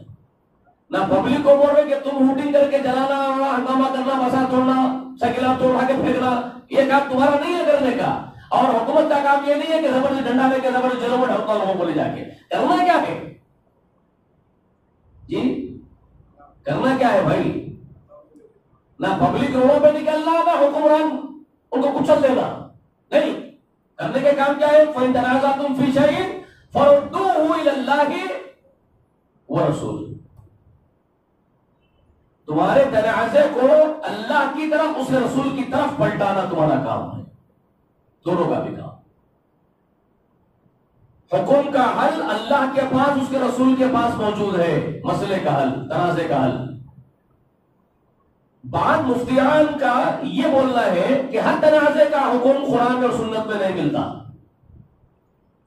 نہ پبلک کو بول رہے کہ تم ووٹنگ کر کے جلانا، ہنگامہ کرنا، مسا توڑنا، شکیلا توڑا کے پھینکنا، یہ کام تمہارا نہیں ہے کرنے کا، اور حکومت کا کام یہ نہیں ہے کہ زبردستی ڈنڈا لے کے زبردستی جیلوں میں ڈھکنا لوگوں کو لے جا کے۔ کرنا کیا ہے جی؟ کرنا کیا ہے بھائی؟ نہ پبلک روڈوں پہ نکلنا، نہ حکمران ان کو کچل دینا، نہیں، کرنے کے کام کیا ہے؟ فَإِن تَنَازَعْتُمْ فِي شَيْءٍ فَرُدُّوهُ إِلَى اللَّهِ وَرَسُولِهِ، تمہارے تنازع کو اللہ کی طرف، اس رسول کی طرف پلٹانا تمہارا کام ہے، دونوں کا بھی کام۔ حکم کا حل اللہ کے پاس، اس کے رسول کے پاس موجود ہے، مسئلے کا حل، تنازع کا حل۔ بعض مفتیان کا یہ بولنا ہے کہ ہر تنازع کا حکم قرآن اور سنت میں نہیں ملتا،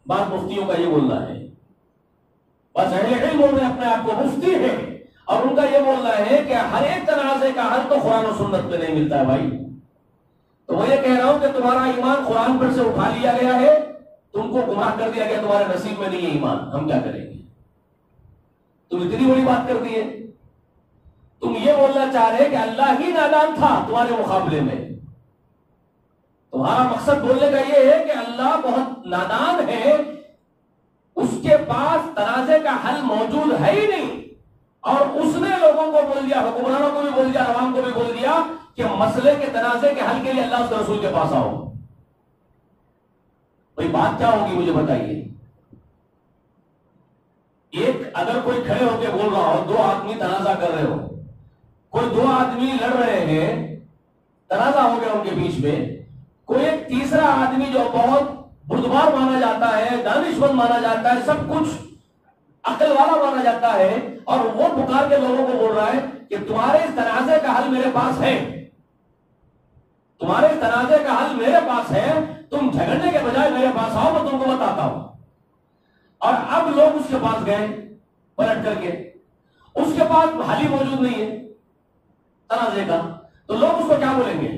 بعض مفتیوں کا یہ بولنا ہے، بس اہل علم میں اپنے آپ کو مفتی ہے اور ان کا یہ بولنا ہے کہ ہر ایک تنازع کا حل تو قرآن و سنت میں نہیں ملتا ہے بھائی۔ تو میں یہ کہہ رہا ہوں کہ تمہارا ایمان قرآن پر سے اٹھا لیا گیا ہے، تم کو گمراہ کر دیا گیا، تمہارے نصیب میں نہیں ہے ایمان، ہم کیا کریں گے؟ تم اتنی بڑی بات کر دی ہے، تم یہ بولنا چاہ رہے کہ اللہ ہی نادان تھا تمہارے مقابلے میں، تمہارا مقصد بولنے کا یہ ہے کہ اللہ بہت نادان ہے، اس کے پاس تنازع کا حل موجود ہے ہی نہیں، اور اس نے لوگوں کو بول دیا، حکمرانوں کو بھی بول دیا، عوام کو بھی بول دیا کہ مسئلے کے تنازع کے حل کے لیے اللہ اس کے رسول کے پاس آؤ۔ بھئی بات کیا ہوگی مجھے بتائیے؟ ایک اگر کوئی کھڑے ہو کے بول رہا ہو، دو آدمی تنازع کر رہے ہو، کوئی دو آدمی لڑ رہے ہیں، تنازع ہو گیا ان کے بیچ میں، کوئی ایک تیسرا آدمی جو بہت بردبار مانا جاتا ہے، دانشمند مانا جاتا ہے، سب کچھ عقل والا مانا جاتا ہے، اور وہ پکار کے لوگوں کو بول رہا ہے کہ تمہارے اس تنازع کا حل میرے پاس ہے، تمہارے اس تنازع کا حل میرے پاس ہے، تم جھگڑنے کے بجائے میرے پاس آؤ، میں تم کو بتاتا ہوں۔ اور اب لوگ اس کے پاس گئے پلٹ کر کے، اس کے پاس حل ہی موجود نہیں ہے تنازع کا، تو لوگ اس کو کیا بولیں گے؟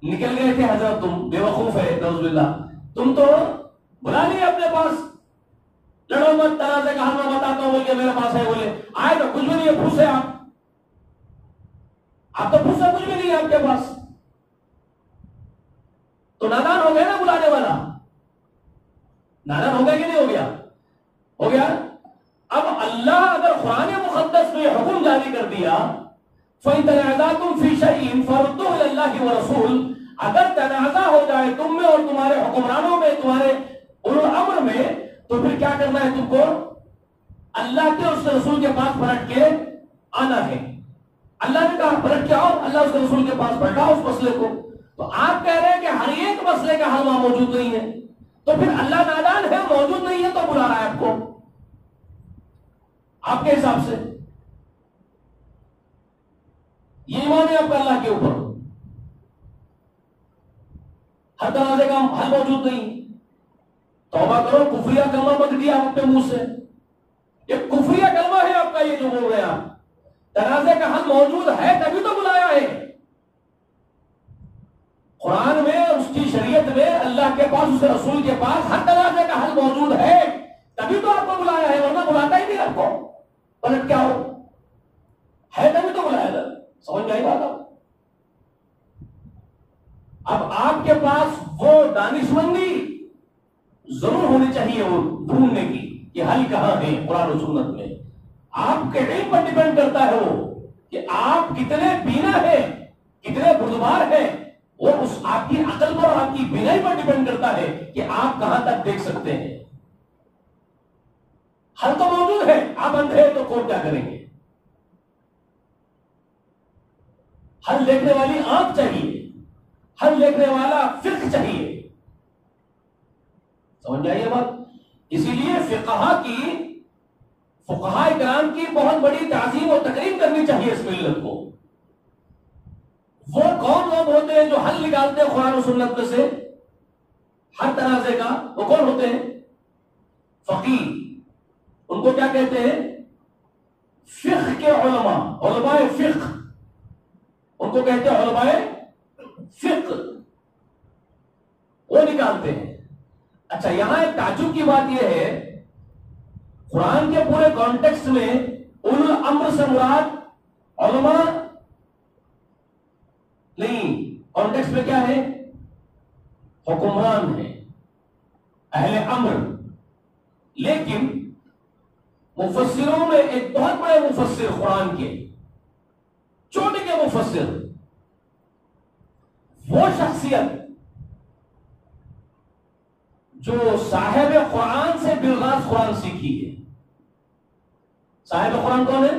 نکل گئے تھے حضرت، تم بے وقوف ہے، نعوذ باللہ، تم تو بلا لیے اپنے پاس، لڑو مت، تنازع کا حل میں بتاتا ہوں بول کے میرے پاس ہے، بولے آئے تو کچھ بھی نہیں ہے، پھوس ہے آپ تو پھوس ہے، کچھ بھی نہیں ہے آپ کے پاس، تو نادان ہو گیا نا بلانے والا، نادان ہو گیا کہ نہیں ہو گیا؟ ہو گیا۔ اب اللہ اگر قرآن مقدس میں حکم جاری کر دیا فَإِن تَنَازَعْتُمْ فِي شَيْءٍ فَرُدُّوهُ إِلَى اللَّهِ وَرَسُولِهِ، اگر تنازع ہو جائے تم میں اور تمہارے حکمرانوں میں، تمہارے اولو الامر میں، تو پھر کیا کرنا ہے تم کو؟ اللہ کے اس رسول کے پاس پلٹ کے آنا ہے۔ اللہ نے کہا پلٹ کے آؤ، اللہ اس رسول کے پاس پلٹا اس مسئلے کو۔ تو آپ کہہ رہے ہیں کہ ہر ایک مسئلے کا حل وہاں موجود نہیں ہے، تو پھر اللہ نادان ہے، موجود نہیں ہے تو بلا رہا ہے آپ کو، آپ کے حساب سے یہ ایمان ہے آپ کا اللہ کے اوپر؟ ہر تنازع کا حل موجود نہیں، توبہ کرو، کفریہ کلمہ مت دیا آپ اپنے منہ سے، یہ کفریہ کلمہ ہے آپ کا، یہ جو بول رہے ہیں آپ، تنازع کا حل موجود ہے تبھی تو بلایا ہے، قرآن میں، اس کی شریعت میں، اللہ کے پاس، اس رسول کے پاس ہر تنازع کا حل موجود ہے تبھی تو آپ کو بلایا ہے، ورنہ بلاتا ہی نہیں آپ کو، پلٹ کیا ہو ہے تبھی تو بلایا تھا، سمجھ میں آئی بات؟ اب آپ کے پاس وہ دانشمندی ضرور ہونی چاہیے، وہ ڈھونڈنے کی کہ حل کہاں ہے قرآن و سنت میں، آپ کے علم پر ڈیپینڈ کرتا ہے وہ کہ آپ کتنے بینا ہیں، کتنے بردبار ہیں، وہ اس آپ کی عقل پر اور آپ کی بینائی پر ڈیپینڈ کرتا ہے کہ آپ کہاں تک دیکھ سکتے ہیں۔ حل تو موجود ہے، آپ اندھے ہیں تو کون کیا کریں گے؟ حل دیکھنے والی آنکھ چاہیے، حل دیکھنے والا فقہ چاہیے. سمجھ آئیے بات؟ اسی لیے فقہاء کرام کی بہت بڑی تعظیم و تکریم کرنی چاہیے اس ملت کو. وہ کون لوگ ہوتے ہیں جو حل نکالتے ہیں قرآن و سنت میں سے ہر تنازع کا؟ وہ کون ہوتے ہیں؟ فقیہ. ان کو کیا کہتے ہیں؟ فقہ کے علماء، علماء فقہ. ان کو کہتے ہیں علماء فقہ. وہ نکالتے ہیں. اچھا، یہاں ایک تعجب کی بات یہ ہے، قرآن کے پورے کانٹیکسٹ میں اولو الامر سے مراد علماء نہیں، کانٹیکسٹ میں کیا ہے؟ حکمران ہے، اہل امر. لیکن مفسروں میں ایک بہت بڑے مفسر قرآن کے، چھوٹے کے مفسر، وہ شخصیت جو صاحب قرآن سے بالغاز قرآن سیکھی ہے. صاحب قرآن کون ہے؟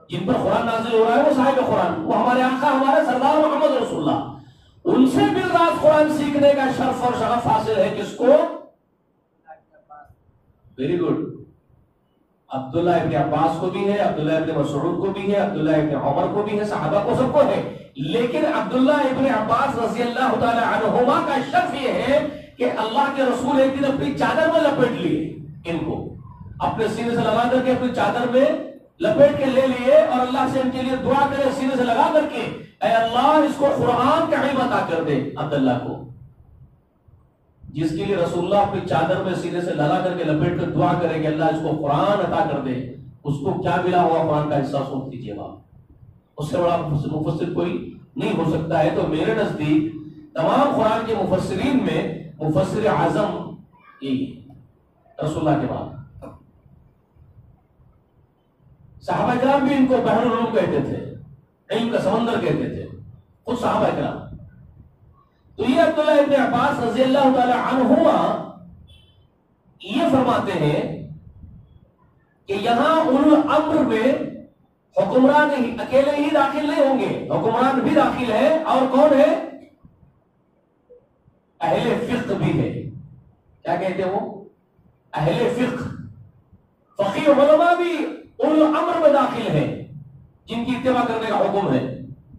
جن پر قرآن نازل ہو رہا ہے وہ صاحب قرآن، وہ ہمارے آقا، ہمارے سردار محمد رسول اللہ. ان سے بالغاز قرآن سیکھنے کا شرف اور شرف حاصل ہے کس کو؟ Very good. عبداللہ ابن عباس کو بھی ہے، عبداللہ ابن مسعود کو بھی ہے، عبداللہ ابن عمر کو بھی ہے، صحابہ کو سب کو ہے. لیکن عبداللہ ابن عباس رضی اللہ تعالی عنہما کا شرف یہ ہے کہ اللہ کے رسول ایک دن اپنی چادر میں لپیٹ لیے، ان کو اپنے سینے سے لگا کر کے اپنی چادر میں لپیٹ کے لے لیے، اور اللہ سے ان کے لیے دعا کرے سینے سے لگا کر کے، اے اللہ اس کو قرآن کا علم عطا کر دے. عبداللہ کو، جس کے لیے رسول اللہ اپنی چادر میں سینے سے لگا کر کے لپیٹ کر دعا کرے کہ اللہ اس کو قرآن عطا کر دے، اس کو کیا ملا ہوا قرآن کا حصہ سوچ دیجیے آپ. اس سے بڑا مفسر کوئی نہیں ہو سکتا ہے. تو میرے نزدیک تمام قرآن کے مفسرین میں مفسر اعظم یہی ہے رسول اللہ کے بعد. صحابہ کرام بھی ان کو بحر العلوم کہتے تھے، علم کا سمندر کہتے تھے خود صحابہ کرام. تو یہ عبداللہ ابن عباس رضی اللہ تعالی عنہما یہ فرماتے ہیں کہ یہاں اولو الامر میں حکمران اکیلے ہی داخل نہیں ہوں گے، حکمران بھی داخل ہے، اور کون ہے؟ اہل فقہ بھی ہے. کیا کہتے ہیں وہ؟ اہل فقہ. فقیہ علماء بھی اولو الامر میں داخل ہیں، جن کی اتباع کرنے کا حکم ہے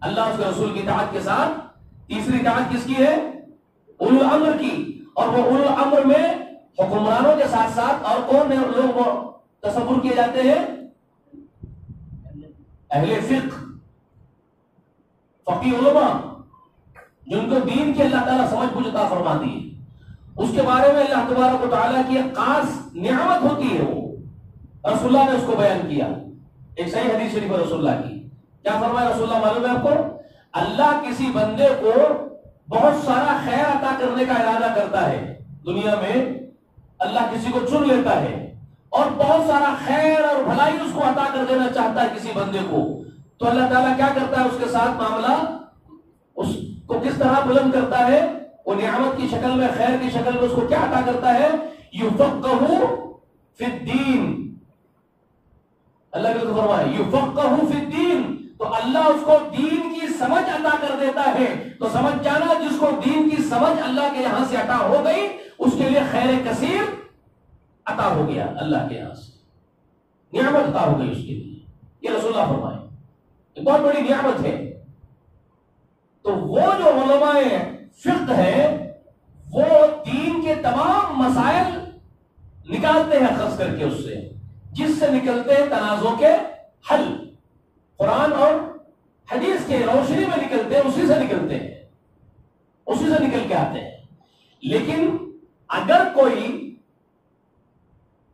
اللہ اس کے رسول کی اطاعت کے ساتھ. تیسری اطاعت کس کی ہے؟ اولو الامر کی. اور وہ اولو الامر میں حکمرانوں کے ساتھ ساتھ اور کون لوگ تصور کیے جاتے ہیں؟ اہل فقہ، فقیہ علماء، جن کو دین کی اللہ تعالیٰ سمجھ بوجھ عطا فرماتی ہے. اس کے بارے میں اللہ تبارک و تعالیٰ کی ایک خاص نعمت ہوتی ہے، وہ رسول اللہ نے اس کو بیان کیا. ایک صحیح حدیث شریف رسول اللہ کی کیا فرمایا رسول اللہ معلوم ہے آپ کو؟ اللہ کسی بندے کو بہت سارا خیر عطا کرنے کا ارادہ کرتا ہے. دنیا میں اللہ کسی کو چن لیتا ہے اور بہت سارا خیر اور بھلائی اس کو عطا کر دینا چاہتا ہے کسی بندے کو. تو اللہ تعالیٰ کیا کرتا ہے اس کے ساتھ معاملہ؟ اس کو کس طرح بلند کرتا ہے؟ وہ نعمت کی شکل میں، خیر کی شکل میں اس کو کیا عطا کرتا ہے؟ یفقہہ فی الدین. اللہ نے فرمایا یفقہہ فی الدین، تو اللہ اس کو دین کی سمجھ عطا کر دیتا ہے. تو سمجھ جانا، جس کو دین کی سمجھ اللہ کے یہاں سے عطا ہو گئی اس کے لیے خیر کثیر عطا ہو گیا اللہ کے یہاں سے، نعمت عطا ہو گئی اس کے لیے. یہ رسول اللہ فرمائے یہ بہت بڑی نعمت ہے. تو وہ جو علماء فقہ ہے وہ دین کے تمام مسائل نکالتے ہیں خاص کر کے اس سے، جس سے نکلتے ہیں تنازع کے حل، قرآن اور حدیث کے روشنی میں نکلتے ہیں، اسی سے نکلتے ہیں، اسی سے نکل کے آتے ہیں. لیکن اگر کوئی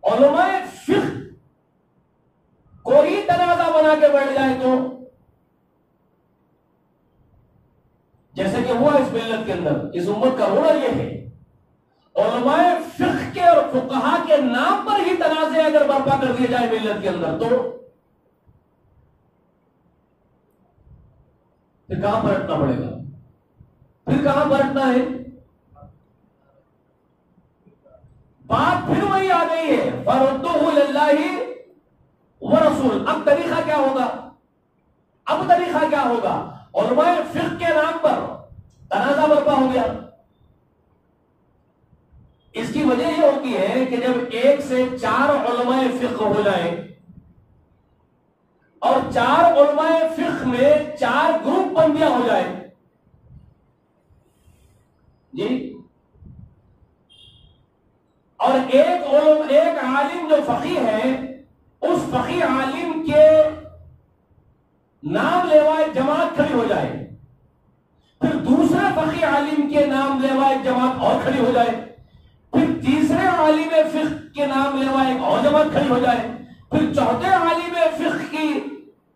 علماء فقہ کوئی تنازع بنا کے بیٹھ جائے تو، جیسے کہ ہوا اس ملت کے اندر، اس امت کا رونا یہ ہے، علماء فقہ کے اور فقہا کے نام پر ہی تنازع اگر برپا کر دیے جائے ملت کے اندر تو پھر کہاں پلٹنا پڑے گا؟ پھر کہاں پلٹنا ہے؟ بات پھر وہی آ گئی ہے، فردوہ الاللہ ورسول. اب طریقہ کیا ہوگا؟ اب طریقہ کیا ہوگا؟ علماء فقہ کے نام پر تنازع برپا ہو گیا. اس کی وجہ یہ ہوتی ہے کہ جب ایک سے چار علماء فقہ ہو جائیں اور چار علماء فقہ میں چار گروپ بندیاں ہو جائیں جی، اور ایک عالم جو فقیہ ہے اس فقیہ عالم کے نام لیوائے جماعت کھڑی ہو جائے، پھر دوسرے فقیہ عالم کے نام لیوائے جماعت اور کھڑی ہو جائے، پھر تیسرے عالم فقہ کے نام لیوائے ایک اور جماعت کھڑی ہو جائے، پھر چوتھے عالم فقہ کی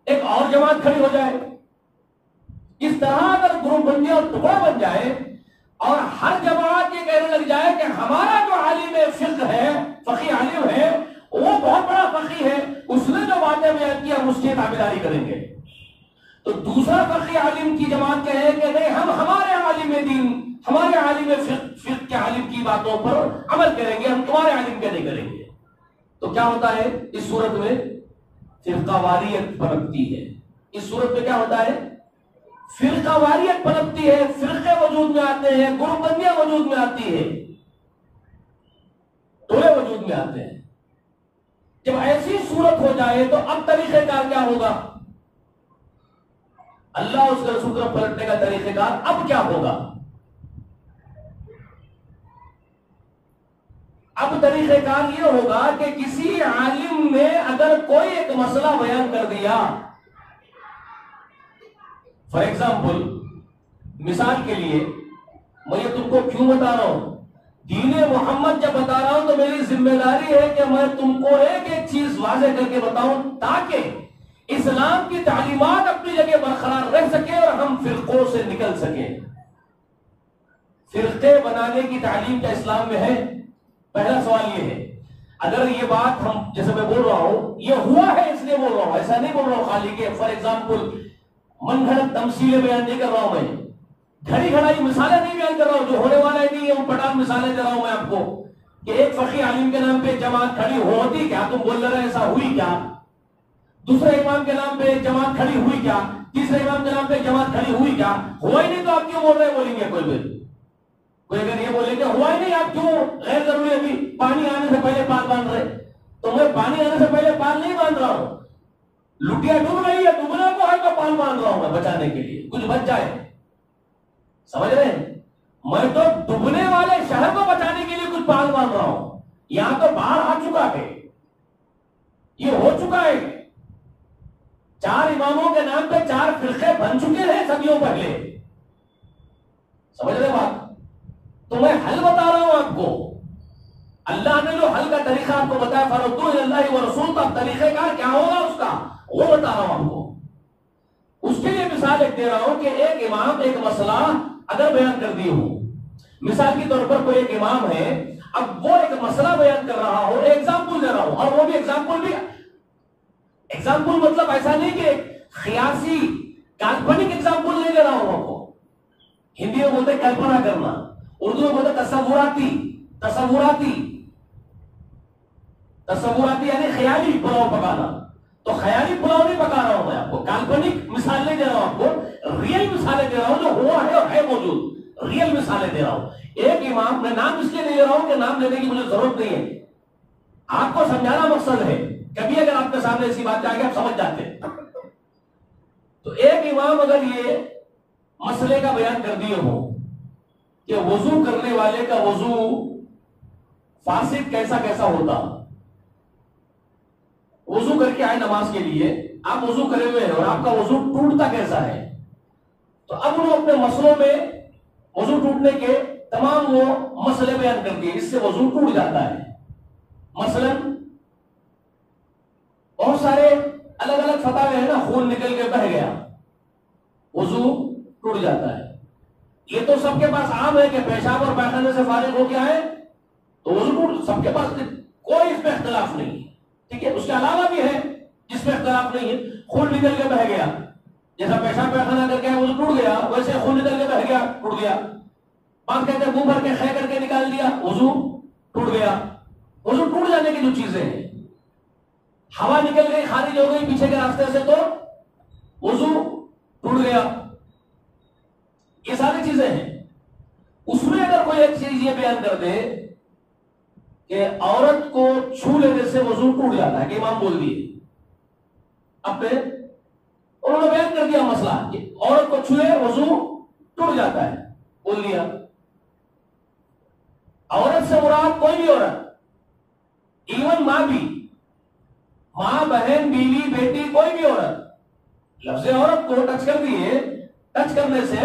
ایک اور جماعت کھڑی ہو جائے. اس طرح اگر گروپ بندی اور ٹکڑا بن جائے اور ہر جماعت یہ کہنے لگ جائے کہ ہمارا جو عالم فقہ ہے، فقیہ عالم ہے، وہ بہت بڑا فقیہ ہے، اس نے جو باتیں بیان کی ہم اس کی تابعداری کریں گے، تو دوسرا فقیہ عالم کی جماعت کہے کہ نہیں، ہم ہمارے عالم دین، ہمارے عالم فقہ کے عالم کی باتوں پر عمل کریں گے، ہم تمہارے عالم کے نہیں کریں گے. تو کیا ہوتا ہے اس صورت میں؟ فرقہ واریت پنپتی ہے. اس صورت میں کیا ہوتا ہے؟ فرقہ واریت پنپتی ہے، فرقے وجود میں آتے ہیں، گروپ بندیاں وجود میں آتی ہے، ٹولے وجود میں آتے ہیں. جب ایسی صورت ہو جائے تو اب طریقہ کار کیا ہوگا؟ اللہ اس کے رسول کو پلٹنے کا طریقہ کار اب کیا ہوگا؟ اب طریقہ کار یہ ہوگا کہ کسی عالم نے اگر کوئی ایک مسئلہ بیان کر دیا، فار ایگزامپل، مثال کے لیے میں یہ تم کو کیوں بتا رہا ہوں، دین محمد جب بتا رہا ہوں تو میری ذمہ داری ہے کہ میں تم کو ایک ایک چیز واضح کر کے بتاؤں تاکہ اسلام کی تعلیمات اپنی جگہ برقرار رہ سکے اور ہم فرقوں سے نکل سکیں. فرقے بنانے کی تعلیم کیا اسلام میں ہے؟ پہلا سوال یہ ہے. اگر یہ بات ہم جیسے میں بول رہا ہوں یہ ہوا ہے اس لیے بول رہا ہوں، ایسا نہیں بول رہا ہوں خالی کہ فار ایگزامپل من گھڑت تمثیلیں بیان نہیں کر رہا ہوں، میں گھڑی گھڑائی مثالیں نہیں بیان کر رہا ہوں، جو ہونے والا ہے نہیں ہے وہ پٹان مثالیں دے رہا ہوں میں آپ کو کہ ایک فقیہ عالم کے نام پہ جماعت کھڑی ہوتی کیا، تم بول رہے ایسا ہوئی کیا، دوسرے امام کے نام پہ ایک جماعت کھڑی ہوئی کیا، تیسرے امام کے نام پہ ایک جماعت کھڑی ہوئی کیا، ہوا ہی نہیں تو آپ کیوں بول رہے بولیں گے؟ کوئی اگر یہ بولے کہ ہوا ہی نہیں آپ کیوں غیر ضروری ابھی پانی آنے سے پہلے پال باندھ رہے؟ تو میں پانی آنے سے پہلے پال نہیں باندھ رہا ہوں، لٹیا ڈوب رہی ہے، ڈوبنا کو ہے تو پال باندھ رہا ہوں میں بچانے کے لیے کچھ بچ جائے. سمجھ رہے ہیں؟ میں تو ڈوبنے والے شہر کو بچانے کے لیے کچھ پال باندھ رہا ہوں. یہاں تو باہر آ چکا ہے، یہ ہو چکا ہے، چار اماموں کے نام پہ چار فرقے بن چکے ہیں صدیوں پہلے. سمجھ رہے بات؟ تو میں حل بتا رہا ہوں آپ کو، اللہ نے جو حل کا طریقہ آپ کو بتایا فردوہ الی اللہ ورسول، کا طریقہ کار کیا ہوگا اس کا وہ بتا رہا ہوں آپ کو. اس کے لیے مثال ایک دے رہا ہوں کہ ایک امام ایک مسئلہ اگر بیان کر دی ہو، مثال کے طور پر کوئی ایک امام ہے، اب وہ ایک مسئلہ بیان کر رہا ہو، ایگزامپل دے رہا ہوں، اور وہ بھی ایگزامپل مطلب ایسا نہیں کہ خیاسی کالپنک ایگزامپل نہیں دے رہا ہوں آپ کو. ہندی میں بولتے کلپنا کرنا، اردو میں بولتے تصوراتی یعنی خیالی پلاؤ پکانا. تو خیالی پلاؤ نہیں پکا رہا ہوں میں آپ کو، کالپنک مثال نہیں دے رہا ہوں آپ کو، ریئل مثالیں دے رہا ہوں جو ہوا ہے اور ہے موجود، ریئل مثالیں دے رہا ہوں. ایک امام، میں نام اس لیے نہیں لے رہا ہوں کہ نام لینے کی مجھے ضرورت نہیں ہے، آپ کو سمجھانا مقصد ہے، کبھی اگر آپ کے سامنے ایسی بات آ گئی آپ سمجھ جاتے ہیں. تو ایک امام اگر یہ مسئلے کا بیان کر دیے ہو کہ وضو کرنے والے کا وضو فاسد کیسا کیسا ہوتا، وضو کر کے آئے نماز کے لیے، آپ وضو کرے ہوئے ہیں اور آپ کا وضو ٹوٹتا کیسا ہے، تو اب انہوں اپنے مسئلوں میں وضو ٹوٹنے کے تمام وہ مسئلے بیان کر دیے، اس سے وضو ٹوٹ جاتا ہے. مثلا بہت سارے الگ الگ فتاوے ہیں نا، خون نکل کے بہہ گیا وضو ٹوٹ جاتا ہے. یہ تو سب کے پاس عام ہے کہ پیشاب اور پیخانے سے فارغ ہو کے آئے تو وضو ٹوٹ، سب کے پاس کوئی اس میں اختلاف نہیں ہے. ٹھیک ہے، اس کے علاوہ بھی ہے جس میں اختلاف نہیں ہے، خون نکل کے بہہ گیا، جیسا پیشاب پیخانہ کر کے وضو ٹوٹ گیا ویسے خون نکل کے بہہ گیا ٹوٹ گیا. بات کہتے ہیں منہ بھر کے خے کر کے نکال دیا وضو ٹوٹ گیا. وضو ٹوٹ جانے کی جو چیزیں ہیں، ہوا نکل گئی خارج ہو گئی پیچھے کے راستے سے تو وضو ٹوٹ گیا، یہ ساری چیزیں ہیں۔ اس میں اگر کوئی ایک چیز یہ بیان کر دے کہ عورت کو چھو لینے سے وضو ٹوٹ جاتا ہے، کہ امام بول دیے اپنے، انہوں نے بیان کر دیا مسئلہ کہ عورت کو چھوئے وضو ٹوٹ جاتا ہے، بول دیا۔ عورت سے مراد کوئی بھی عورت، ایون ماں بھی، ماں، بہن، بیوی، بیٹی، کوئی بھی عورت، لفظ عورت کو ٹچ کر دیے، ٹچ کرنے سے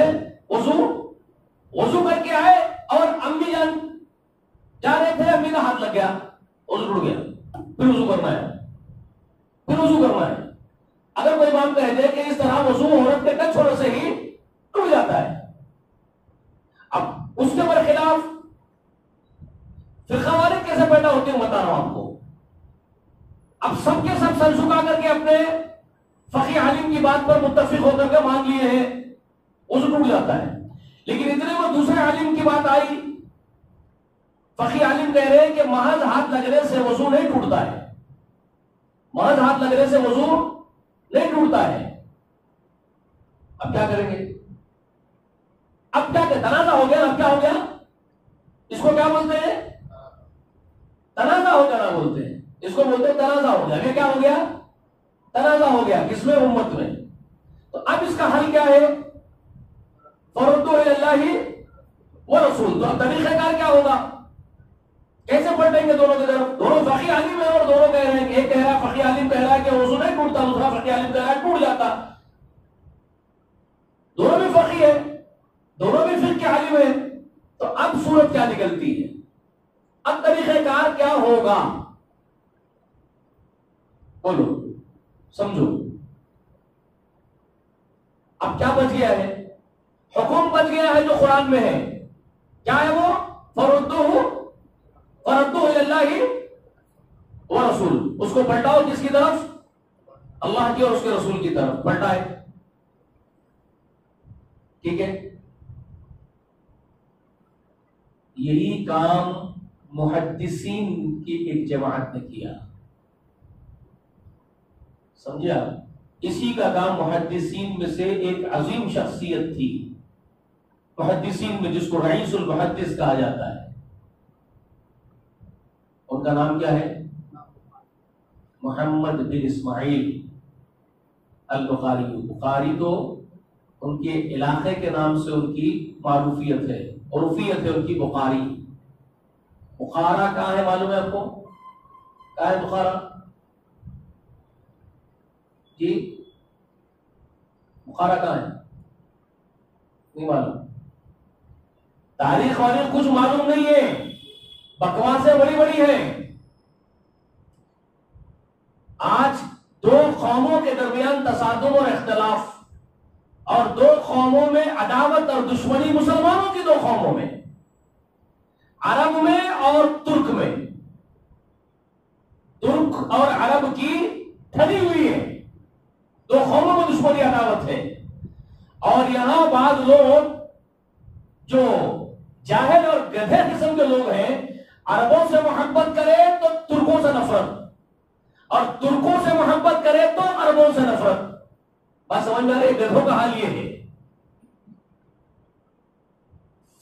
وضو کر کے آئے اور امی جان جا رہے تھے، امی کا ہاتھ لگ گیا، وضو ٹوٹ گیا، پھر وضو کرنا ہے، پھر وضو کرنا ہے۔ اگر کوئی امام کہہ دے کہ اس طرح وضو عورت کے ٹچ ہونے سے ہی ٹوٹ جاتا ہے، اب اس کے برخلاف فرقہ واریت کیسے پیدا ہوتے ہیں بتا رہا ہوں آپ کو۔ اب سب کے سب سر جھکا کر کے اپنے فقیہ عالم کی بات پر متفق ہو کر کے مان لیے ہیں، وضو ٹوٹ جاتا ہے، لیکن اتنے میں دوسرے عالم کی بات آئی، فقیہ عالم کہہ رہے ہیں کہ محض ہاتھ لگنے سے وضو نہیں ٹوٹتا ہے، محض ہاتھ لگنے سے وضو نہیں ٹوٹتا ہے۔ اب کیا کریں گے؟ اب کیا کہ تنازع ہو گیا، اب کیا ہو گیا؟ اس کو کیا بولتے ہیں؟ تنازع ہو جانا بولتے ہیں، اس کو بولتے ہیں تنازع ہو گیا۔ یہ کیا ہو گیا؟ تنازع ہو گیا، کس میں؟ امت میں۔ تو اب اس کا حل کیا ہے؟ فردوا الی اللہ ورسول۔ تو اب طریقہ کار کیا ہوگا؟ کیسے پلٹیں گے دونوں کی طرف؟ دونوں فقیہ عالم ہیں اور دونوں کہہ رہے ہیں کہ ایک کہہ رہا ہے، فقیہ عالم کہہ رہا ہے کہ وضو نہیں ٹوٹتا، دوسرا فقیہ عالم کہہ رہا ہے ٹوٹ جاتا۔ دونوں بھی فقیہ ہیں، دونوں بھی فقہ کے عالم ہیں، تو اب صورت کیا نکلتی ہے؟ اب طریقہ کار کیا ہوگا؟ بولو، سمجھو۔ اب کیا بچ گیا ہے؟ حکم بچ گیا ہے جو قرآن میں ہے، کیا ہے وہ؟ فردوا الی اللہ ورسول۔ اس کو پلٹاؤ کس کی طرف؟ اللہ کی اور اس کے رسول کی طرف پلٹائے، ٹھیک ہے؟ یہی کام محدثین کی ایک جماعت نے کیا، سمجھے آپ؟ اسی کا کام محدثین میں سے ایک عظیم شخصیت تھی محدثین میں، جس کو رئیس المحدث کہا جاتا ہے۔ ان کا نام کیا ہے؟ محمد بن اسماعیل البخاری۔ بخاری تو ان کے علاقے کے نام سے ان کی معروفیت ہے، عرفیت ہے ان کی بخاری۔ بخارا کہاں ہے معلوم ہے آپ کو؟ کہاں ہے بخارا؟ جی بخارا کہاں ہے؟ نہیں معلوم؟ تاریخ والے کچھ معلوم نہیں ہے، بکواسیں بڑی بڑی ہیں۔ آج دو قوموں کے درمیان تصادم اور اختلاف، اور دو قوموں میں عداوت اور دشمنی، مسلمانوں کی دو قوموں میں، عرب میں اور ترک میں، ترک اور عرب کی ٹھنی ہوئی ہے، دو قوموں میں دشمنی عداوت ہے۔ اور یہاں بعض لوگ جو جاہل اور گدھے قسم کے لوگ ہیں، عربوں سے محبت کرے تو ترکوں سے نفرت، اور ترکوں سے محبت کرے تو عربوں سے نفرت۔ بس سمجھ میں آ رہی ہے؟ گدھوں کا حال یہ ہے۔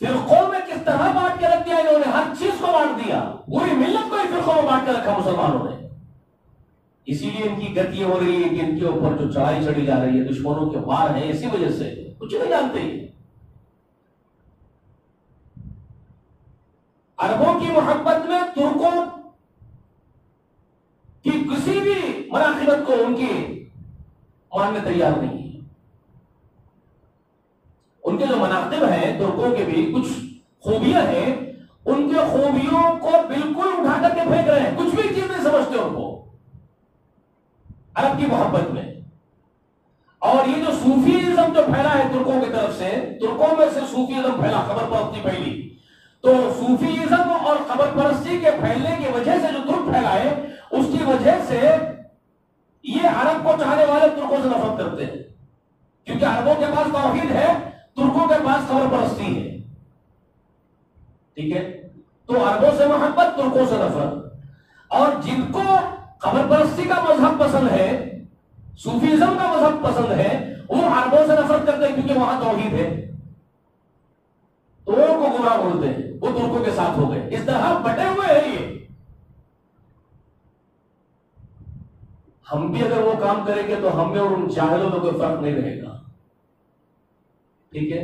فرقوں میں کس طرح بانٹ کے رکھ دیا انہوں نے، ہر چیز کو بانٹ دیا، پوری ملت کو ہی فرقوں میں بانٹ کے رکھا مسلمانوں نے۔ اسی لیے ان کی گتی ہو رہی ہے کہ ان کے اوپر جو چڑھائی چڑھی جا رہی ہے، دشمنوں کے وار ہیں، اسی وجہ سے کچھ نہیں جانتے۔ عربوں کی محبت میں ترکوں کی کسی بھی مناقبت کو ان کی ماننے تیار نہیں ہے۔ ان کے جو مناقب ہیں ترکوں کے بھی کچھ خوبیاں ہیں، ان کے خوبیوں کو بالکل اٹھا کر کے پھینک رہے ہیں، کچھ بھی چیز نہیں سمجھتے ان کو عرب کی محبت میں۔ اور یہ جو صوفیزم جو پھیلا ہے ترکوں کی طرف سے، ترکوں میں سے صوفیزم پھیلا، خبر پرستی پھیلی، تو صوفیزم اور خبر پرستی کے پھیلنے کی وجہ سے جو ترک پھیلائے، اس کی وجہ سے یہ عرب کو چاہنے والے ترکوں سے نفرت کرتے ہیں، کیونکہ عربوں کے پاس توحید ہے، ترکوں کے پاس خبر پرستی ہے، ٹھیک ہے؟ تو عربوں سے محبت، ترکوں سے نفرت۔ اور جن کو قبر پرستی کا مذہب پسند ہے، صوفیزم کا مذہب پسند ہے، وہ عربوں سے نفرت کرتے ہیں کیونکہ وہاں توحید ہے، تو وہ کو گمراہ بولتے ہیں، وہ ترکوں کے ساتھ ہو گئے. اس طرح بٹے ہوئے ہیں یہ. ہم بھی اگر وہ کام کریں گے تو ہم میں اور ان جاہلوں میں کوئی فرق نہیں رہے گا. ٹھیک ہے؟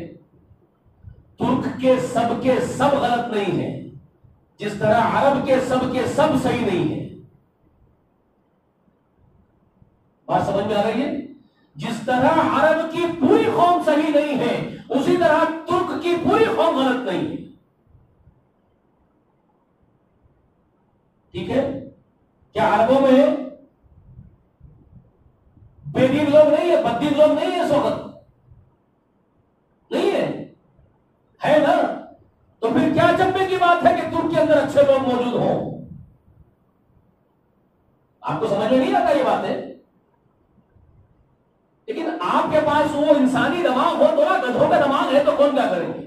ترک کے سب غلط نہیں ہیں، جس طرح عرب کے سب صحیح نہیں ہیں. بات سمجھ میں آ رہی ہے؟ جس طرح عرب کی پوری قوم صحیح نہیں ہے، اسی طرح ترک کی پوری قوم غلط نہیں ہے. ٹھیک ہے؟ کیا عربوں میں بے دین لوگ نہیں ہے، بد دین لوگ نہیں ہے؟ اس وقت نہیں ہے نا؟ تو پھر کیا چمبے کی بات ہے کہ ترک کے اندر اچھے لوگ موجود ہوں؟ آپ کو سمجھ میں نہیں آتا یہ بات ہے؟ لیکن آپ کے پاس وہ انسانی دماغ ہو تو نا، گدھوں کا دماغ ہے تو کون کیا کریں گے؟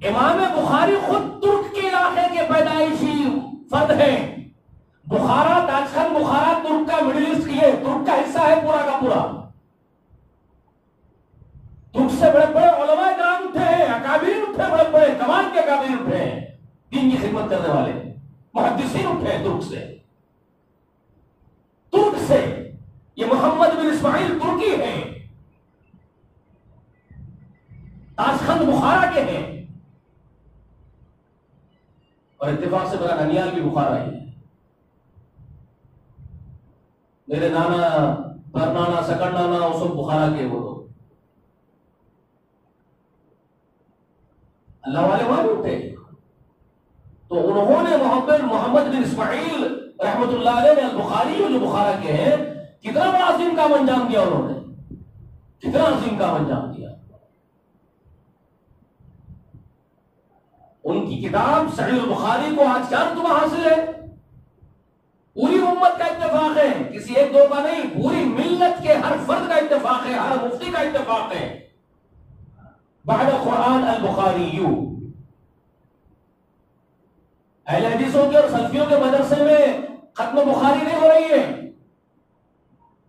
امام بخاری خود ترک کے علاقے کے پیدائشی فرد ہیں. بخارا، تاجخند بخارا ترک کا مڈل ایسٹ کی ہے، ترک کا حصہ ہے پورا کا پورا. ترک سے بڑے بڑے علماء کرام اٹھے ہیں، اکابرین اٹھے، بڑے بڑے کمال کے اکابرین اٹھے ہیں، دین کی خدمت کرنے والے محدثین اٹھے ہیں ترک سے. یہ محمد بن اسماعیل ترکی ہیں، تاشقند بخارا کے ہیں، اور اتفاق سے میرا ننیال بھی بخارا ہی ہے. میرے نانا، پرنانا، سکڑنانا وہ سب بخارا کے وہ لوگ. اللہ والے وہاں اٹھے. تو انہوں نے محمد بن اسماعیل رحمت اللہ علیہ البخاری جو بخارا کے ہیں، کتنا بڑا عظیم کام انجام دیا انہوں نے، کتنا عظیم کام انجام دیا. ان کی کتاب صحیح البخاری کو آج کیا رتبہ حاصل ہے؟ پوری امت کا اتفاق ہے، کسی ایک دو کا نہیں، پوری ملت کے ہر فرد کا اتفاق ہے، ہر مفتی کا اتفاق ہے. بعد قرآن البخاری. اہل حدیثوں کے اور سلفیوں کے مدرسے میں ختم بخاری نہیں ہو رہی ہے.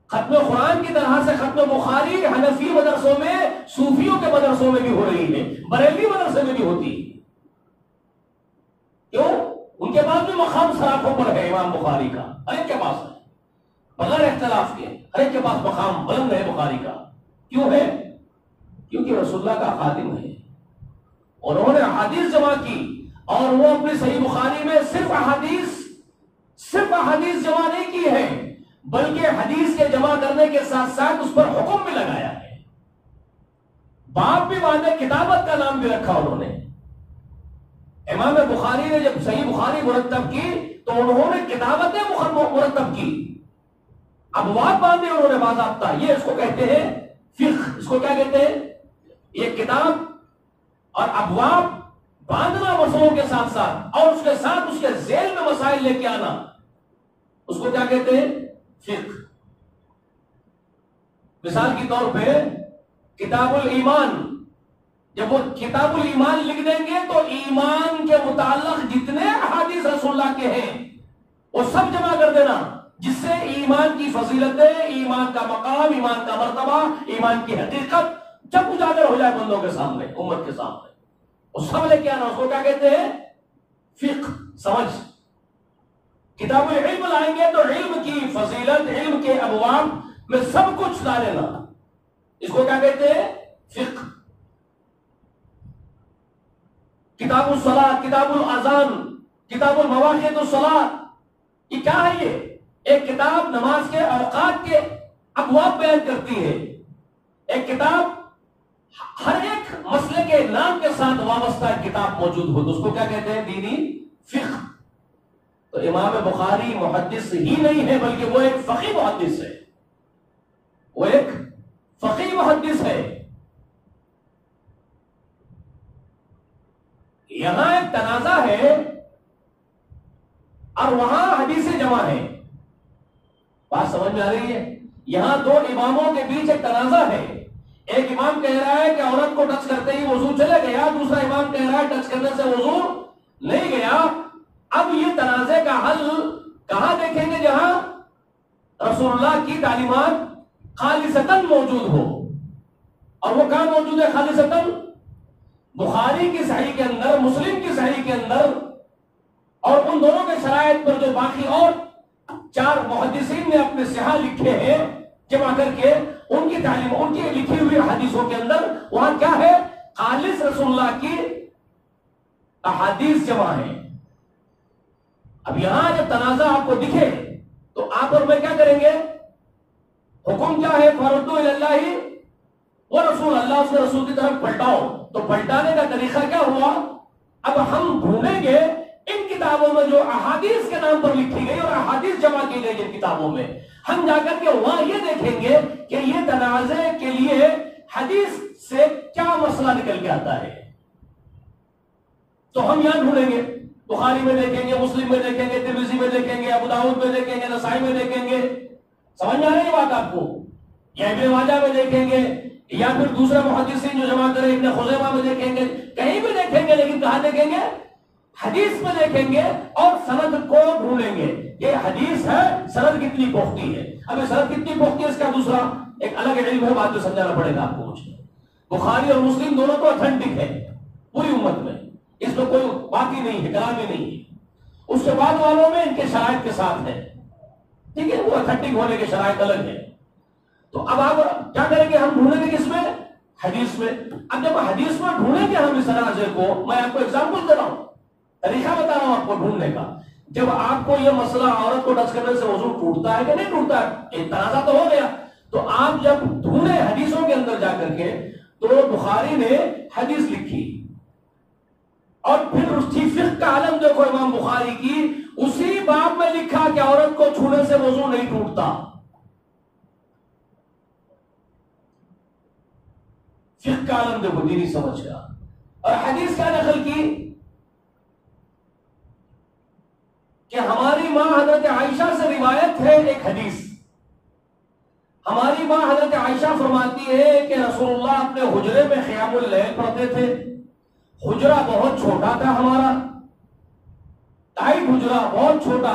ختم قرآن کی طرح سے ختم بخاری حنفی مدرسوں میں، صوفیوں کے مدرسوں میں بھی ہو رہی ہے، بریلوی مدرسے میں بھی ہوتی ہے. کیوں؟ ان کے پاس بھی مقام سراخوں پر ہے امام بخاری کا، ہر ایک کے پاس ہے، بغیر اختلاف کے ہر ایک کے پاس مقام بلند ہے بخاری کا. کیوں ہے؟ کیونکہ رسول اللہ کا خادم ہے. اور انہوں نے احادیث جمع کی، اور وہ اپنی صحیح بخاری میں صرف احادیث جمع نہیں کی ہے، بلکہ حدیث کے جمع کرنے کے ساتھ ساتھ اس پر حکم بھی لگایا ہے. باب بھی باندھے، کتابت کا نام بھی رکھا انہوں نے. امام بخاری نے جب صحیح بخاری مرتب کی تو انہوں نے کتابتیں مرتب کی، ابواب باندھے انہوں نے باضابطہ. یہ اس کو کہتے ہیں فقہ. اس کو کیا کہتے ہیں؟ یہ کتاب اور ابواب باندھنا مسئلوں کے ساتھ ساتھ، اور اس کے ساتھ اس کے ذیل میں مسائل لے کے آنا، اس کو کیا کہتے ہیں؟ فقہ. مثال کے طور پہ کتاب الایمان، جب وہ کتاب الایمان لکھ دیں گے تو ایمان کے متعلق جتنے احادیث رسول اللہ کے ہیں وہ سب جمع کر دینا، جس سے ایمان کی فضیلتیں، ایمان کا مقام، ایمان کا مرتبہ، ایمان کی حقیقت جب اجاگر ہو جائے بندوں کے سامنے، امت کے سامنے، وہ سب لے کے آنا. اس کو کیا کہتے ہیں؟ فقہ. سمجھ. کتاب علم لائیں گے تو علم کی فضیلت، علم کے ابواب میں سب کچھ ڈالنا، اس کو کیا کہتے ہیں؟ فقہ. کتاب الصلاۃ، کتاب الاذان، کتاب المواقیت الصلاۃ، یہ کیا ہے؟ یہ ایک کتاب نماز کے اوقات کے ابواب بیان کرتی ہے. ایک کتاب ہر ایک مسئلے کے نام کے ساتھ وابستہ ایک کتاب موجود ہو تو اس کو کیا کہتے ہیں؟ دینی فقہ. تو امام بخاری محدث ہی نہیں ہے بلکہ وہ ایک فقیہ محدث ہے، وہ ایک فقیہ محدث ہے. یہاں ایک تنازع ہے اور وہاں حدیثیں جمع ہے. بات سمجھ میں آ رہی ہے؟ یہاں دو اماموں کے بیچ ایک تنازع ہے. ایک امام کہہ رہا ہے کہ عورت کو ٹچ کرتے ہی وضو چلے گیا، دوسرا امام کہہ رہا ہے ٹچ کرنے سے وضو نہیں گیا. اب اب یہ تنازع کا حل کہاں دیکھیں گے؟ جہاں رسول اللہ کی تعلیمات خالصتاً موجود ہو. اور وہ کہاں موجود ہے خالصتاً؟ بخاری کی صحیح کے اندر، مسلم کی صحیح کے اندر، اور ان دونوں کے شرائط پر جو باقی اور 4 محدثین نے اپنے صحاح لکھے ہیں جمع کر کے، ان کی تعلیم، ان کی لکھی ہوئی حدیثوں کے اندر وہاں کیا ہے؟ خالص رسول اللہ کی احادیث جمع ہے. اب یہاں جب تنازع آپ کو دکھے تو آپ اور میں کیا کریں گے؟ حکم کیا ہے؟ فردوا الی اللہ و رسول، اللہ اس کے رسول کی طرف پلٹاؤ. تو پلٹانے کا طریقہ کیا ہوا؟ اب ہم ڈھونڈیں گے ان کتابوں میں جو احادیث کے نام پر لکھی گئی اور احادیث جمع کی گئی جن کتابوں میں، ہم جا کر کے وہاں یہ دیکھیں گے کہ یہ تنازع کے لیے حدیث سے کیا مسئلہ نکل کے آتا ہے. تو ہم یہاں ڈھونڈیں گے، بخاری میں دیکھیں گے، مسلم میں دیکھیں گے، ترمذی میں دیکھیں گے، ابو داؤد میں دیکھیں گے، نسائی میں دیکھیں گے. سمجھ میں آ رہی ہے بات آپ کو؟ یا ابن ماجہ میں دیکھیں گے، یا پھر دوسرے محدثین جو جمع کرے ابن خزیمہ میں دیکھیں گے، کہیں بھی دیکھیں گے، لیکن کہاں دیکھیں گے؟ حدیث میں دیکھیں گے اور سند کو ڈھونڈیں گے. یہ حدیث ہے، سند کتنی پختہ ہے. اب یہ سند کتنی پختہ ہے اس کا دوسرا ایک الگ علم ہے، بات کو سمجھانا پڑے گا آپ کو. مجھے بخاری اور مسلم دونوں تو اتھینٹک ہے پوری امت میں، اس میں کوئی باقی نہیں ہے، کلام ہی نہیں ہے. اس کے بعد والوں میں ان کے شرائط کے ساتھ ہے، ٹھیک ہے، وہ اتھینٹک ہونے کے شرائط الگ ہے. تو اب آپ کیا کریں گے؟ ہم ڈھونڈیں گے کس میں؟ حدیث میں. اب جب حدیث میں ڈھونڈیں گے ہم اس تنازع کو، میں آپ کو ایگزامپل دے رہا ہوں، طریقہ بتا رہا ہوں آپ کو ڈھونڈنے کا. جب آپ کو یہ مسئلہ عورت کو ٹچ کرنے سے وضو ٹوٹتا ہے کہ نہیں ٹوٹتا ہے، ایک تنازع تو ہو گیا. تو آپ جب ڈھونڈے حدیثوں کے اندر جا کر کے، تو بخاری نے حدیث لکھی، اور پھر اس کی فقہ کا عالم دیکھو امام بخاری کی، اسی باب میں لکھا کہ عورت کو چھونے سے وضو نہیں ٹوٹتا. فقہ کا عالم دیکھو، دینی سمجھ کا. اور حدیث کیا نقل کی کہ ہماری ماں حضرت عائشہ سے روایت ہے ایک حدیث. ہماری ماں حضرت عائشہ فرماتی ہے کہ رسول اللہ اپنے حجرے میں قیام اللیل پڑھتے تھے. حجرہ بہت چھوٹا تھا ہمارا، ٹائٹ حجرہ، بہت چھوٹا.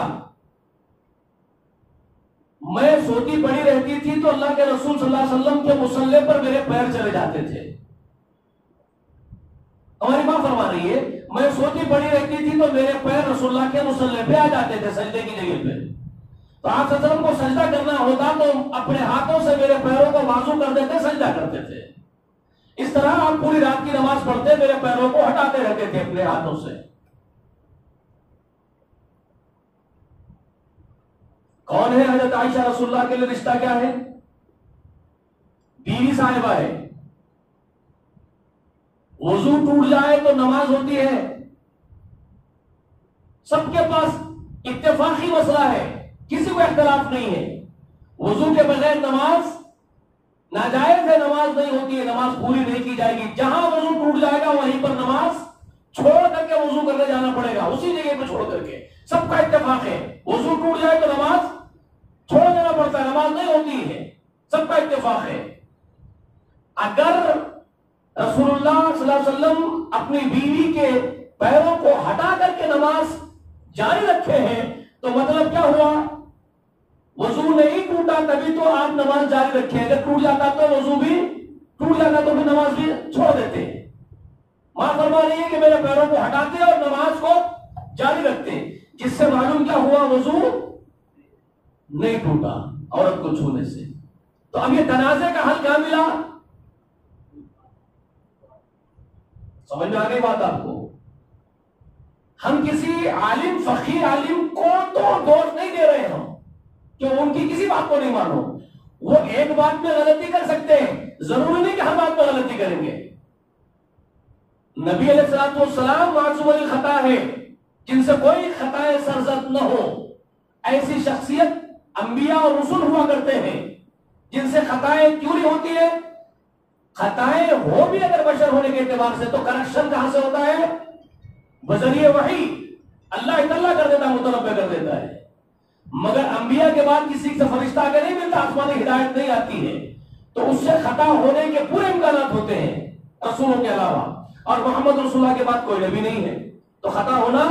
میں سوتی پڑی رہتی تھی تو اللہ کے رسول صلی اللہ علیہ وسلم کے مصلے پر میرے پیر چلے جاتے تھے. ہماری ماں فرما رہی ہے میں سوتی پڑی رہتی تھی تو میرے پیر رسول اللہ کے مصلے پہ آ جاتے تھے، سجدے کی جگہ پہ. تو آپ صلی اللہ علیہ وسلم کو سجدہ کرنا ہوتا تو اپنے ہاتھوں سے میرے پیروں کو بازو کر دیتے، سجدہ کرتے تھے. اس طرح آپ پوری رات کی نماز پڑھتے، میرے پیروں کو ہٹاتے رہتے تھے اپنے ہاتھوں سے. کون ہے حضرت عائشہ؟ رسول اللہ کے لیے رشتہ کیا ہے؟ بیوی صاحبہ ہے. وضو ٹوٹ جائے تو نماز ہوتی ہے، سب کے پاس اتفاقی مسئلہ ہے، کسی کو اختلاف نہیں ہے. وضو کے بغیر نماز ناجائز ہے، نماز نہیں ہوتی ہے، نماز پوری نہیں کی جائے گی. جہاں وضو ٹوٹ جائے گا وہیں پر نماز چھوڑ کر کے وضو کرنے جانا پڑے گا، اسی جگہ پہ چھوڑ کر کے. سب کا اتفاق ہے وضو ٹوٹ جائے تو نماز چھوڑ دینا پڑتا ہے، نماز نہیں ہوتی ہے، سب کا اتفاق ہے. اگر رسول اللہ صلی اللہ علیہ وسلم اپنی بیوی کے پیروں کو ہٹا کر کے نماز جاری رکھے ہیں تو مطلب کیا ہوا؟ وضو نہیں ٹوٹا تبھی تو آپ نماز جاری رکھے. اگر ٹوٹ جاتا تو وضو بھی ٹوٹ جاتا تو پھر نماز بھی چھوڑ دیتے. ماں فرما رہی ہے کہ میرے پیروں کو ہٹاتے اور نماز کو جاری رکھتے، جس سے معلوم کیا ہوا؟ وضو نہیں ٹوٹا عورت کو چھونے سے. تو اب یہ تنازع کا حل کیا ملا؟ سمجھ میں آ گئی بات آپ کو؟ ہم کسی عالم، فقیر عالم کو تو دوست نہیں دے رہے ہم کہ ان کی کسی بات کو نہیں مانو. وہ ایک بات میں غلطی کر سکتے ہیں، ضروری نہیں کہ ہر بات میں غلطی کریں گے. نبی علیہ الصلوۃ والسلام معصوم الخطا ہے، جن سے کوئی خطا سرزد نہ ہو. ایسی شخصیت انبیاء اور رسول ہوا کرتے ہیں جن سے خطائیں کیوں نہیں ہوتی ہے؟ خطائیں ہو بھی اگر بشر ہونے کے اعتبار سے تو کریکشن کہاں سے ہوتا ہے؟ بذریعہ وحی. اللہ اطلاع کر دیتا ہے، متنبع کر دیتا ہے. مگر انبیاء کے بعد کسی سے فرشتہ آگے نہیں ملتا، آسمانی ہدایت نہیں آتی ہے، تو اس سے خطا ہونے کے پورے امکانات ہوتے ہیں رسولوں کے علاوہ. اور محمد رسول اللہ کے بعد کوئی نبی نہیں ہے، تو خطا ہونا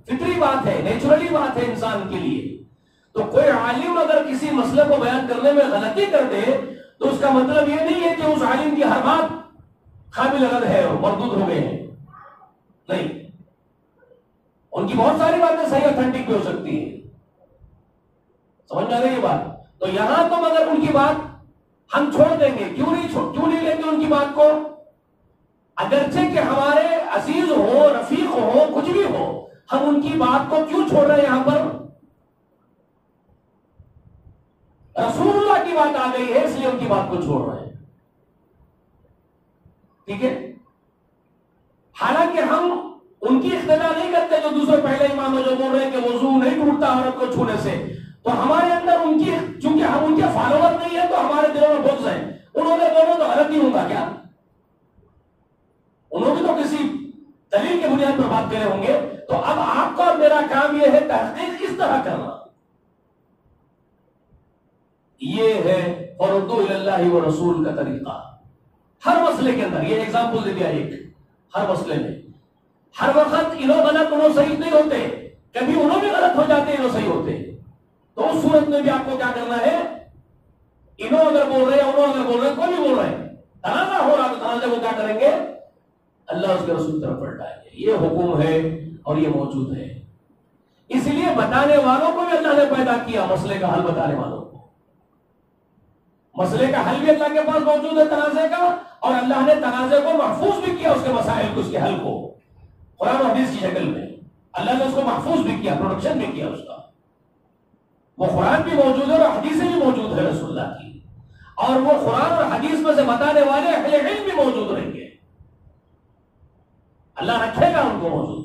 فطری بات ہے، نیچرلی بات ہے انسان کے لیے. تو کوئی عالم اگر کسی مسئلے کو بیان کرنے میں غلطی کر دے تو اس کا مطلب یہ نہیں ہے کہ اس عالم کی ہر بات قابل رد ہے اور مردود ہو گئے ہیں. نہیں، ان کی بہت ساری باتیں صحیح اتھینٹک بھی ہو سکتی ہیں. سمجھ میں آ رہی ہے بات؟ تو یہاں تم اگر ان کی بات ہم چھوڑ دیں گے، کیوں نہیں لیں گے ان کی بات کو؟ اگرچہ کہ ہمارے عزیز ہو، رفیق ہو، کچھ بھی ہو، ہم ان کی بات کو کیوں چھوڑ رہے ہیں؟ یہاں پر رسول اللہ کی بات آ گئی ہے، اس لیے ان کی بات کو چھوڑ رہے ہیں. ٹھیک ہے؟ حالانکہ ہم ان کی اقتدا نہیں کرتے جو دوسرے پہلے امام جو بول رہے ہیں کہ وضو نہیں ٹوٹتا عورت کو چھونے سے. تو ہمارے اندر ان کی، چونکہ ہم ان کے فالوور نہیں ہیں تو ہمارے دلوں میں بغض ہے. انہوں نے بولو تو غلط ہی ہوگا کیا؟ انہوں نے تو کسی دلیل کے بنیاد پر بات کرے ہوں گے. تو اب آپ کا اور میرا کام یہ ہے تحقیق کس طرح کرنا. یہ ہے فردو اللہ و رسول کا طریقہ. ہر مسئلے کے اندر یہ ایگزامپل دے دیا ایک، ہر مسئلے میں ہر وقت انہوں غلط انہوں صحیح نہیں ہوتے، کبھی انہوں بھی غلط ہو جاتے انہوں صحیح ہوتے. تو اس صورت میں بھی آپ کو کیا کرنا ہے؟ انہوں اگر بول رہے ہیں، انہوں اگر بول رہے ہیں، کوئی بھی بول رہے ہیں، تنازع ہو رہا تو تنازع کو کیا کریں گے؟ اللہ اس کے رسول طرف پلٹائیں گے. یہ حکم ہے اور یہ موجود ہے. اس لیے بتانے والوں کو بھی اللہ نے پیدا کیا، مسئلے کا حل بتانے والوں کو. مسئلے کا حل بھی اللہ کے پاس موجود ہے تنازع کا، اور اللہ نے تنازع کو محفوظ بھی کیا، اس کے مسائل کو، اس کے حل کو قرآن و حدیث کی شکل میں اللہ نے اس کو محفوظ بھی کیا، پروڈکشن بھی کیا اس کا. وہ قرآن بھی موجود ہے اور حدیثیں بھی موجود ہے رسول اللہ کی، اور وہ قرآن اور حدیث میں سے بتانے والے اہل علم بھی موجود رہیں گے. اللہ رکھے گا ان کو موجود.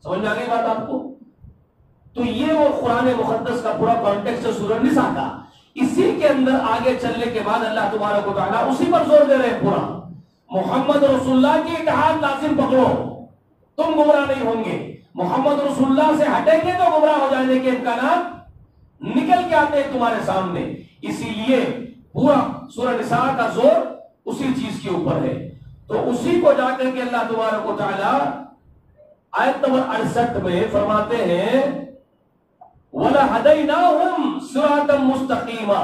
سمجھ میں آ گئی بات آپ کو؟ تو یہ وہ قرآن مقدس کا پورا کانٹیکسٹ ہے سورہ نساء کا. اسی کے اندر آگے چلنے کے بعد اللہ تبارک و تعالیٰ اسی پر زور دے رہے ہیں پورا. محمد رسول اللہ کی اتحاد لازم پکڑو، تم گمراہ نہیں ہوں گے. محمد رسول اللہ سے ہٹیں گے تو گمراہ ہو جانے کے امکانات نکل کے آتے ہیں تمہارے سامنے. اسی لیے پورا سورہ نساء کا زور اسی چیز کے اوپر ہے. تو اسی کو جا کر کے اللہ تبارک و تعالیٰ آیت نمبر 68 میں فرماتے ہیں وَلَهَدَيْنَاهُمْ صِرَاطًا مُسْتَقِيمًا.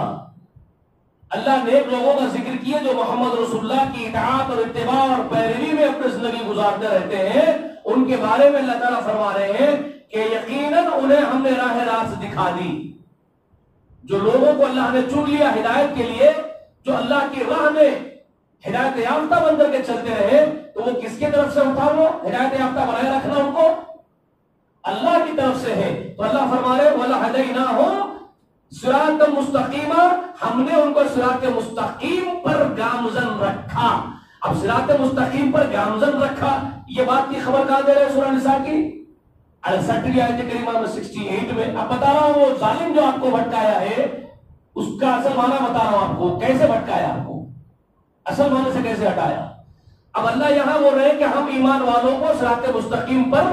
اللہ نیک لوگوں کا ذکر کیے جو محمد رسول اللہ کی اطاعت اور اتباع اور پیروی میں اپنی زندگی گزارتے رہتے ہیں. ان کے بارے میں اللہ تعالیٰ فرما رہے ہیں کہ یقیناً انہیں ہم نے راہ راست دکھا دی. جو لوگوں کو اللہ نے چن لیا ہدایت کے لیے، جو اللہ کی راہ میں ہدایت یافتہ بن کر کے چلتے رہے، تو وہ کس کی طرف سے ہوتا؟ وہ ہدایت یافتہ بنائے رکھنا ان کو اللہ کی طرف سے ہے. تو اللہ فرما رہے وَلَهَدَيْنَاهُمْ صِرَاطًا مُسْتَقِيمًا. ہم نے ان کو صراط مستقیم پر گامزن رکھا. اب صراط مستقیم پر گامزن رکھا، یہ بات کی خبر کہاں دے رہے ہیں سورہ نساء کی 68 آیت کریمہ میں 68 میں. اب بتا رہا ہوں وہ ظالم جو آپ کو بھٹکایا ہے اس کا اصل معنی بتا رہا ہوں آپ کو، کیسے بھٹکایا، آپ کو اصل معنی سے کیسے ہٹایا. اب اللہ یہاں بول رہے ہیں کہ ہم ایمان والوں کو صراط مستقیم پر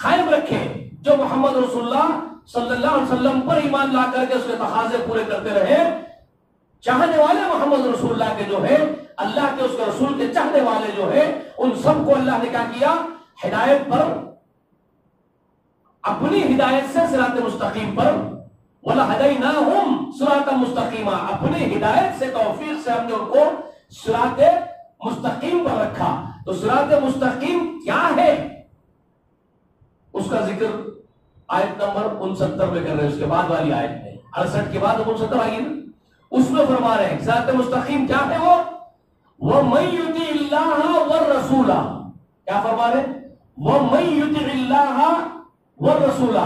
قائم رکھیں، جو محمد رسول اللہ صلی اللہ علیہ وسلم پر ایمان لا کر کے اس کے تقاضے پورے کرتے رہے. چاہنے والے محمد رسول اللہ کے جو ہے، اللہ کے اس کے رسول کے چاہنے والے جو ہے، ان سب کو اللہ نے کیا کیا؟ ہدایت پر، اپنی ہدایت سے صراط مستقیم پر. وَلَهَدَيْنَاهُمْ صِرَاطًا مُسْتَقِيمًا. اپنی ہدایت سے، توفیق سے ہم نے ان کو صراط مستقیم پر رکھا. تو صراط مستقیم کیا ہے اس کا ذکر آیت نمبر 69 میں کر رہے ہیں. اس کے بعد والی آیت میں 68 کے بعد 69 آئی نا، اس میں فرما رہے ہیں صراط مستقیم کیا ہے. وہ وَمَن يُطِعِ اللَّهَ وَالرَّسُولَ. کیا فرما رہے ہیں؟ وَمَن يُطِعِ اللَّهَ وَالرَّسُولَ.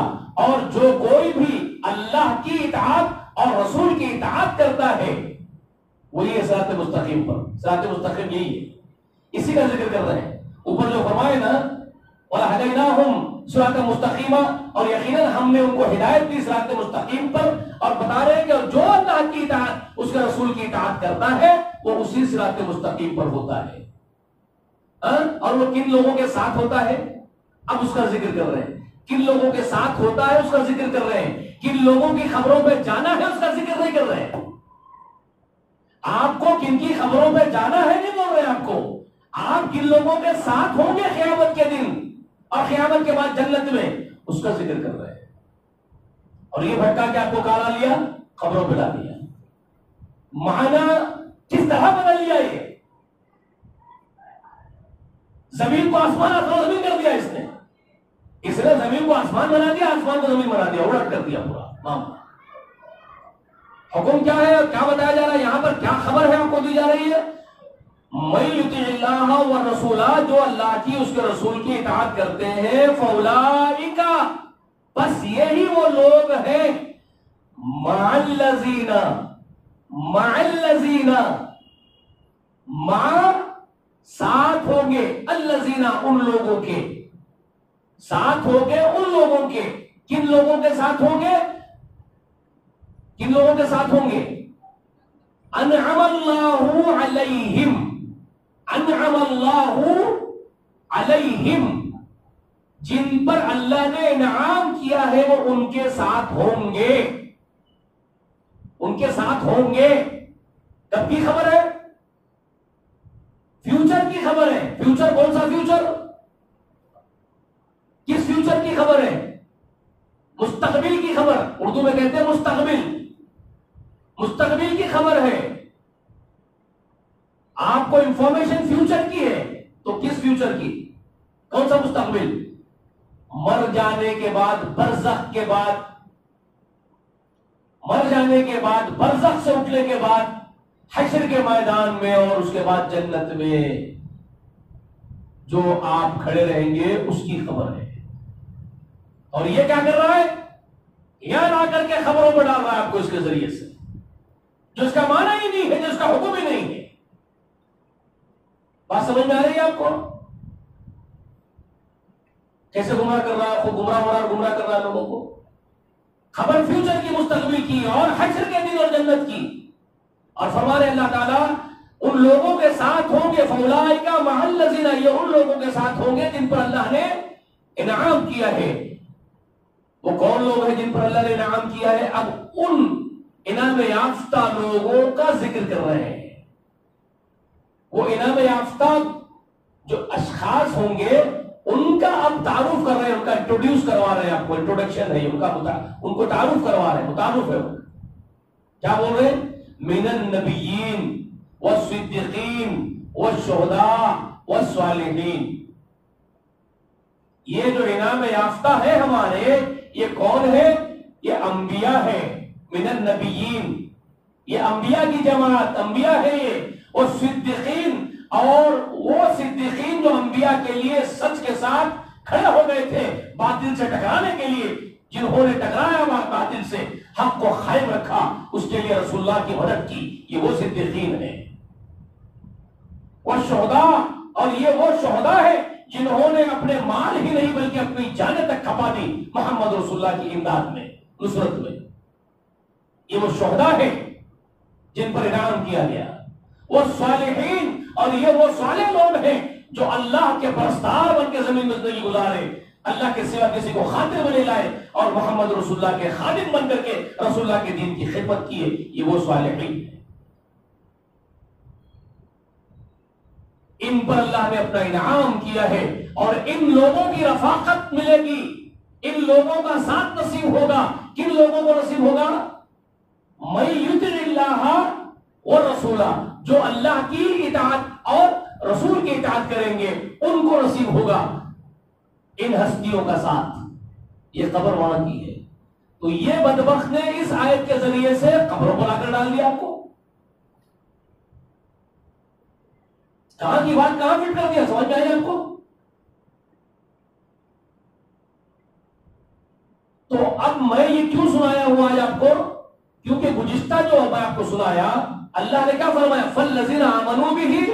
اور جو کوئی بھی اللہ کی اطاعت اور رسول کی اطاعت کرتا ہے وہی ہے صراط مستقیم پر. صراط مستقیم یہی ہے، اسی کا ذکر کر رہے ہیں. اوپر جو فرمائے نا وَلَهَدَيْنَاهُمْ صراط مستقیمہ، اور یقیناً ہم نے ان کو ہدایت دی صراط مستقیم پر. اور بتا رہے ہیں کہ جو اللہ کی اطاعت، اس کے رسول کی اطاعت کرتا ہے وہ اسی صراط مستقیم پر ہوتا ہے. اور وہ کن لوگوں کے ساتھ ہوتا ہے اب اس کا ذکر کر رہے ہیں. کن لوگوں کے ساتھ ہوتا ہے اس کا ذکر کر رہے ہیں. کن لوگوں کی خبروں پہ جانا ہے اس کا ذکر نہیں کر رہے ہیں. آپ کو کن کی خبروں پہ جانا ہے نہیں بول رہے ہیں آپ کو. آپ کن لوگوں کے ساتھ ہوں گے قیامت کے دن اور قیامت کے بعد جنت میں، اس کا ذکر کر رہے ہیں. اور یہ بھٹکا کے آپ کو کہاں لا لیا؟ قبروں پہ لا لیا. معنی کس طرح بدل لیا؟ یہ زمین کو آسمان، آسمان زمین کر دیا اس نے زمین کو آسمان بنا دیا، آسمان کو زمین بنا دیا، الٹ کر دیا پورا معاملہ. حکم کیا ہے اور کیا بتایا جا رہا ہے یہاں پر؟ کیا خبر ہے آپ کو دی جا رہی ہے؟ من یطع اللہ والرسول، جو اللہ کی اس کے رسول کی اطاعت کرتے ہیں، فاولئک، بس یہی وہ لوگ ہیں، مع الذین، مع ساتھ ہوں گے، الذین ان لوگوں کے ساتھ ہوں گے، ان لوگوں کے. کن لوگوں کے ساتھ ہوں گے؟ کن لوگوں کے ساتھ ہوں گے؟ انعم اللہ علیہم، انعم اللہ علیہم، جن پر اللہ نے انعام کیا ہے وہ ان کے ساتھ ہوں گے، ان کے ساتھ ہوں گے. کب کی خبر ہے؟ فیوچر کی خبر ہے. فیوچر کون سا فیوچر؟ کس فیوچر کی خبر ہے؟ مستقبل کی خبر. اردو میں کہتے ہیں مستقبل، مستقبل کی خبر ہے. آپ کو انفارمیشن فیوچر کی ہے تو کس فیوچر کی؟ کون سا مستقبل؟ مر جانے کے بعد، برزخ کے بعد، مر جانے کے بعد، برزخ سے اٹھنے کے بعد، حشر کے میدان میں اور اس کے بعد جنت میں جو آپ کھڑے رہیں گے اس کی خبر ہے. اور یہ کیا کر رہا ہے؟ یہ لا کر کے خبروں میں ڈال رہا ہے آپ کو اس کے ذریعے سے، جو اس کا معنی ہی نہیں ہے، جو اس کا حکم ہی نہیں ہے. بات سمجھ میں آ رہی ہے آپ کو؟ کیسے گمراہ کر رہا ہے؟ خود گمراہ کر رہا ہے لوگوں کو. خبر فیوچر کی، مستقبل کی، اور حشر کے دن اور جنت کی. اور فرما رہے اللہ تعالیٰ ان لوگوں کے ساتھ ہوں گے، فاولئک مع الذین، یہ ان لوگوں کے ساتھ ہوں گے جن پر اللہ نے انعام کیا ہے. وہ کون لوگ ہیں جن پر اللہ نے انعام کیا ہے؟ اب ان انعام یافتہ لوگوں کا ذکر کر رہے ہیں. وہ انعام یافتہ جو اشخاص ہوں گے ان کا اب تعارف کر رہے ہیں، ان کا انٹروڈیوس کروا رہے ہیں آپ کو. انٹروڈکشن ہے ان کا، ان کو تعارف کروا رہے ہیں، متعارف ہے. کیا بول رہے ہیں؟ من النبیین والصدیقین والشہداء والصالحین. یہ جو انعام یافتہ ہے ہمارے، یہ کون ہے؟ یہ انبیاء ہے. من النبیین، یہ انبیاء کی جماعت، انبیاء ہے یہ. اور صدیقین، اور وہ صدیقین جو انبیاء کے لیے سچ کے ساتھ کھڑے ہو گئے تھے باطل سے ٹکرانے کے لیے، جنہوں نے ٹکرایا باطل سے، حق کو قائم رکھا، اس کے لیے رسول اللہ کی مدد کی، یہ وہ صدیقین ہیں. والشہداء، اور یہ وہ شہداء ہے جنہوں نے اپنے مال ہی نہیں بلکہ اپنی جانیں تک کھپا دی محمد رسول اللہ کی امداد میں، نصرت میں. یہ وہ شہداء ہے جن پر انعام کیا گیا. وہ صالحین، اور یہ وہ صالح لوگ ہیں جو اللہ کے پرستار بن کے زمین میں زندگی گزارے، اللہ کے سوا کسی کو خاطر بنے لائے اور محمد رسول اللہ کے خادم بن کر کے رسول اللہ کے دین کی خدمت کیے. یہ وہ صالحین ہیں. ان پر اللہ نے اپنا انعام کیا ہے اور ان لوگوں کی رفاقت ملے گی، ان لوگوں کا ساتھ نصیب ہوگا. کن لوگوں کو نصیب ہوگا؟ من یطع اللہ والرسول، جو اللہ کی اطاعت اور رسول کی اطاعت کریں گے ان کو نصیب ہوگا ان ہستیوں کا ساتھ. یہ خبر وہاں کی ہے. تو یہ بدبخت نے اس آیت کے ذریعے سے قبروں کو لا کر ڈال دیا. آپ کو کہاں کی بات کہاں فٹ کر دیا؟ سمجھ میں آئی آپ کو؟ تو اب میں یہ کیوں سنایا ہوں آج آپ کو؟ کیونکہ گزشتہ جو میں آپ کو سنایا، اللہ نے کیا فرمایا؟ فالذین آمنوا بہ،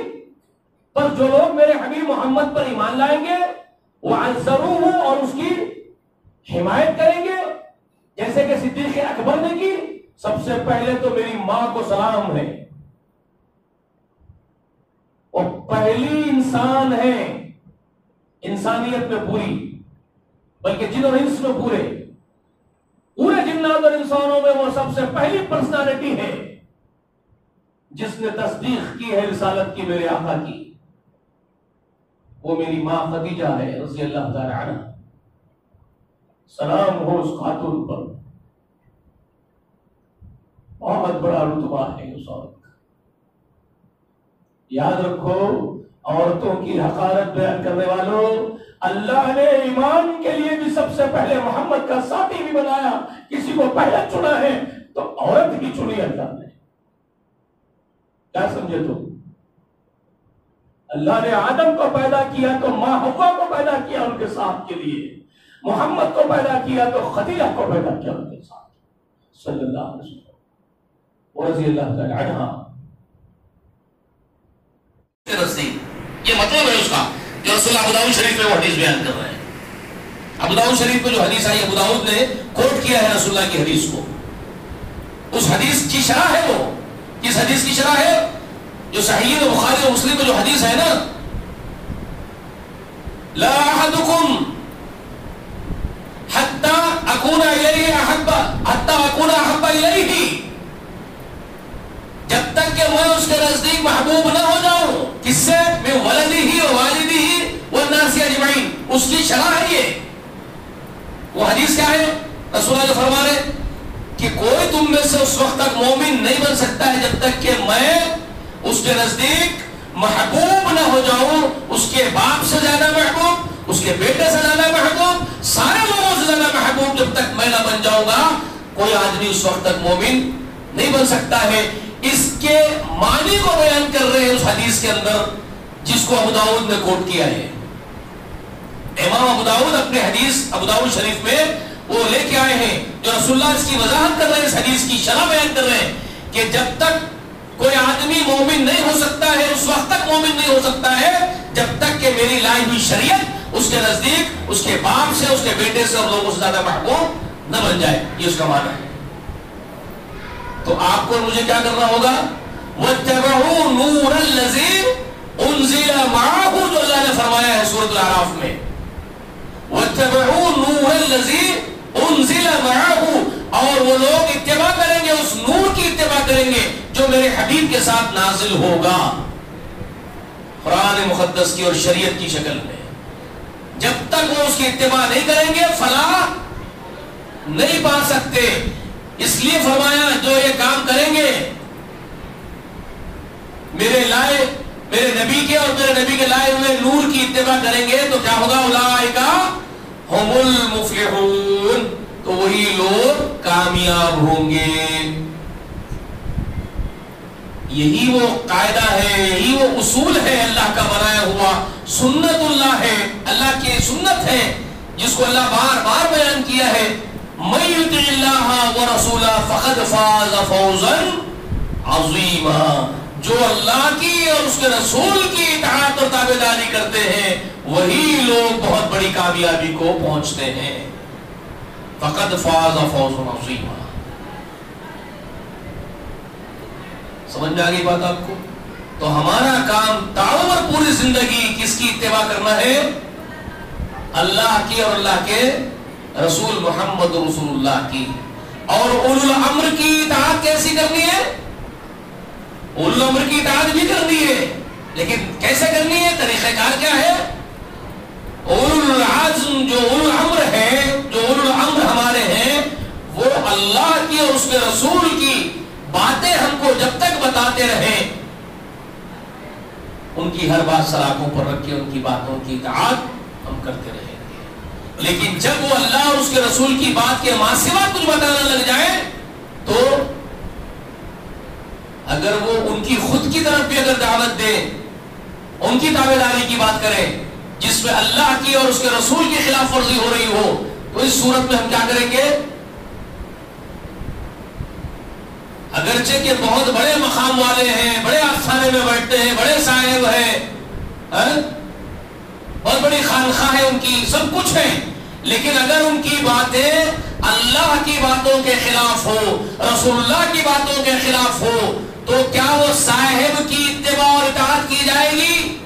پر جو لوگ میرے حبیب محمد پر ایمان لائیں گے، وعزروہ، اور اس کی حمایت کریں گے، جیسے کہ صدیق اکبر نے کی. سب سے پہلے تو میری ماں کو سلام ہے، وہ پہلی انسان ہے انسانیت میں پوری، بلکہ جن اور انس میں پورے جنات اور انسانوں میں وہ سب سے پہلی پرسنالٹی ہے جس نے تصدیق کی ہے رسالت کی میرے آقا کی. وہ میری ماں خدیجہ ہے رضی اللہ تعالی عنہ. سلام ہو اس خاتون پر، بہت بڑا رتبہ ہے اس عورت کا۔ یاد رکھو، عورتوں کی حقارت بیان کرنے والوں، اللہ نے ایمان کے لیے بھی سب سے پہلے محمد کا ساتھی بھی بنایا۔ کسی کو پہلے چنا ہے تو عورت ہی چنی اللہ نے۔ کیا سمجھے تم؟ اللہ نے آدم کو پیدا کیا تو ماں حوا کو پیدا کیا ان کے ساتھ کے لیے، محمد کو پیدا کیا تو خدیجہ کو پیدا کیا ان کے ساتھ صلی اللہ علیہ وسلم رضی اللہ تعالی عنہ۔ یہ مطلب ہے اس کا جو رسول اللہ ابو داؤد شریف میں وہ حدیث بیان کر رہے ہیں۔ ابو داؤد شریف میں جو حدیث آئی، ابو داؤد نے کوٹ کیا ہے رسول اللہ کی حدیث کو۔ اس حدیث کی شرح ہے، وہ کس حدیث کی شرح ہے؟ جو صحیح بخاری اور مسلم میں جو حدیث ہے نا، لا احدکم حتی اکون الیہ احب الیہ، جب تک کہ میں اس کے نزدیک محبوب نہ ہو جاؤں، کس سے؟ من ولدہ و والدہ والناس اجمعین۔ اس کی شرح ہے یہ۔ وہ حدیث کیا ہے؟ رسول اللہ جو فرما رہے کہ کوئی تم میں سے اس وقت تک مومن نہیں بن سکتا ہے جب تک کہ میں اس کے نزدیک محبوب نہ ہو جاؤں، اس کے باپ سے زیادہ محبوب، اس کے بیٹے سے زیادہ محبوب، سارے لوگوں سے زیادہ محبوب جب تک میں نہ بن جاؤں گا، کوئی آدمی اس وقت تک مومن نہیں بن سکتا ہے۔ اس کے معنی کو بیان کر رہے ہیں اس حدیث کے اندر جس کو ابو داؤد نے کوٹ کیا ہے۔ امام ابو داؤد اپنے حدیث ابو داؤد شریف میں وہ لے کے آئے ہیں جو رسول اللہ اس کی وضاحت کر رہے ہیں، اس حدیث کی شرح بیان کر رہے ہیں کہ جب تک کوئی آدمی مومن نہیں ہو سکتا ہے، اس وقت تک مومن نہیں ہو سکتا ہے جب تک کہ میری لائی ہوئی شریعت اس کے نزدیک اس کے باپ سے، اس کے بیٹے سے اور لوگوں سے زیادہ محبوب نہ بن جائے۔ یہ اس کا معنی ہے۔ تو آپ کو مجھے کیا کرنا ہوگا؟ وَاتَّبَعُوا نُورَ الَّذِي أُنزِلَ مَعَهُ، جو اللہ نے فرمایا ہے سورۃ الاعراف میں، وَاتَّبَعُوا نُورَ الَّذِي أُنزِلَ مَعَهُ، اور وہ لوگ اتباع کریں گے، اس نور کی اتباع کریں گے جو میرے حبیب کے ساتھ نازل ہوگا، قرآن مقدس کی اور شریعت کی شکل میں۔ جب تک وہ اس کی اتباع نہیں کریں گے فلاح نہیں پا سکتے۔ اس لیے فرمایا جو یہ کام کریں گے، میرے نبی کے اور میرے نبی کے لائے ہوئے نور کی اتباع کریں گے تو کیا ہوگا؟ اولئک ھم المفلحون، تو وہی لوگ کامیاب ہوں گے۔ یہی وہ قاعدہ ہے، یہی وہ اصول ہے اللہ کا بنایا ہوا، سنت اللہ ہے، اللہ کی سنت ہے جس کو اللہ بار بار بیان کیا ہے۔ مَن یُطِعِ اللَّهَ وَرَسُولَهُ فَقَدْ فَازَ فَوْزًا عَظِیمًا، جو اللہ کی اور اس کے رسول کی اطاعت اور تابعداری کرتے ہیں وہی لوگ بہت بڑی کامیابی کو پہنچتے ہیں۔ فَقَدْ فَازَ فَوْزًا عَظِیمًا۔ سمجھ میں آ گئی بات آپ کو؟ تو ہمارا کام تعمر پوری زندگی کس کی اتباع کرنا ہے؟ اللہ کی اور اللہ کے رسول محمد رسول اللہ کی۔ اور اولو الامر کی اطاعت کیسی کرنی ہے؟ اولو الامر کی اطاعت بھی کرنی ہے، لیکن کیسے کرنی ہے؟ طریقہ کار کیا ہے؟ اولو العزم، جو اولو الامر ہے، جو اولو الامر ہمارے ہیں، وہ اللہ کی اور اس کے رسول کی باتیں ہم کو جب تک بتاتے رہیں، ان کی ہر بات سراغوں پر رکھ کے ان کی باتوں کی اطاعت ہم کرتے رہیں گے۔ لیکن جب وہ اللہ اور اس کے رسول کی بات کے ماں سوا کچھ بتانا لگ جائے تو اگر وہ ان کی خود کی طرف بھی اگر دعوت دے، ان کی تابعداری کی بات کرے جس میں اللہ کی اور اس کے رسول کی خلاف ورزی ہو رہی ہو، تو اس صورت میں ہم کیا کریں گے؟ اگرچہ کہ بہت بڑے مقام والے ہیں، بڑے آستانے میں بیٹھتے ہیں، بڑے صاحب ہیں، بہت بڑی خانقاہ ہے ان کی، سب کچھ ہے، لیکن اگر ان کی باتیں اللہ کی باتوں کے خلاف ہو، رسول اللہ کی باتوں کے خلاف ہو، تو کیا وہ صاحب کی اتباع اور اطاعت کی جائے گی؟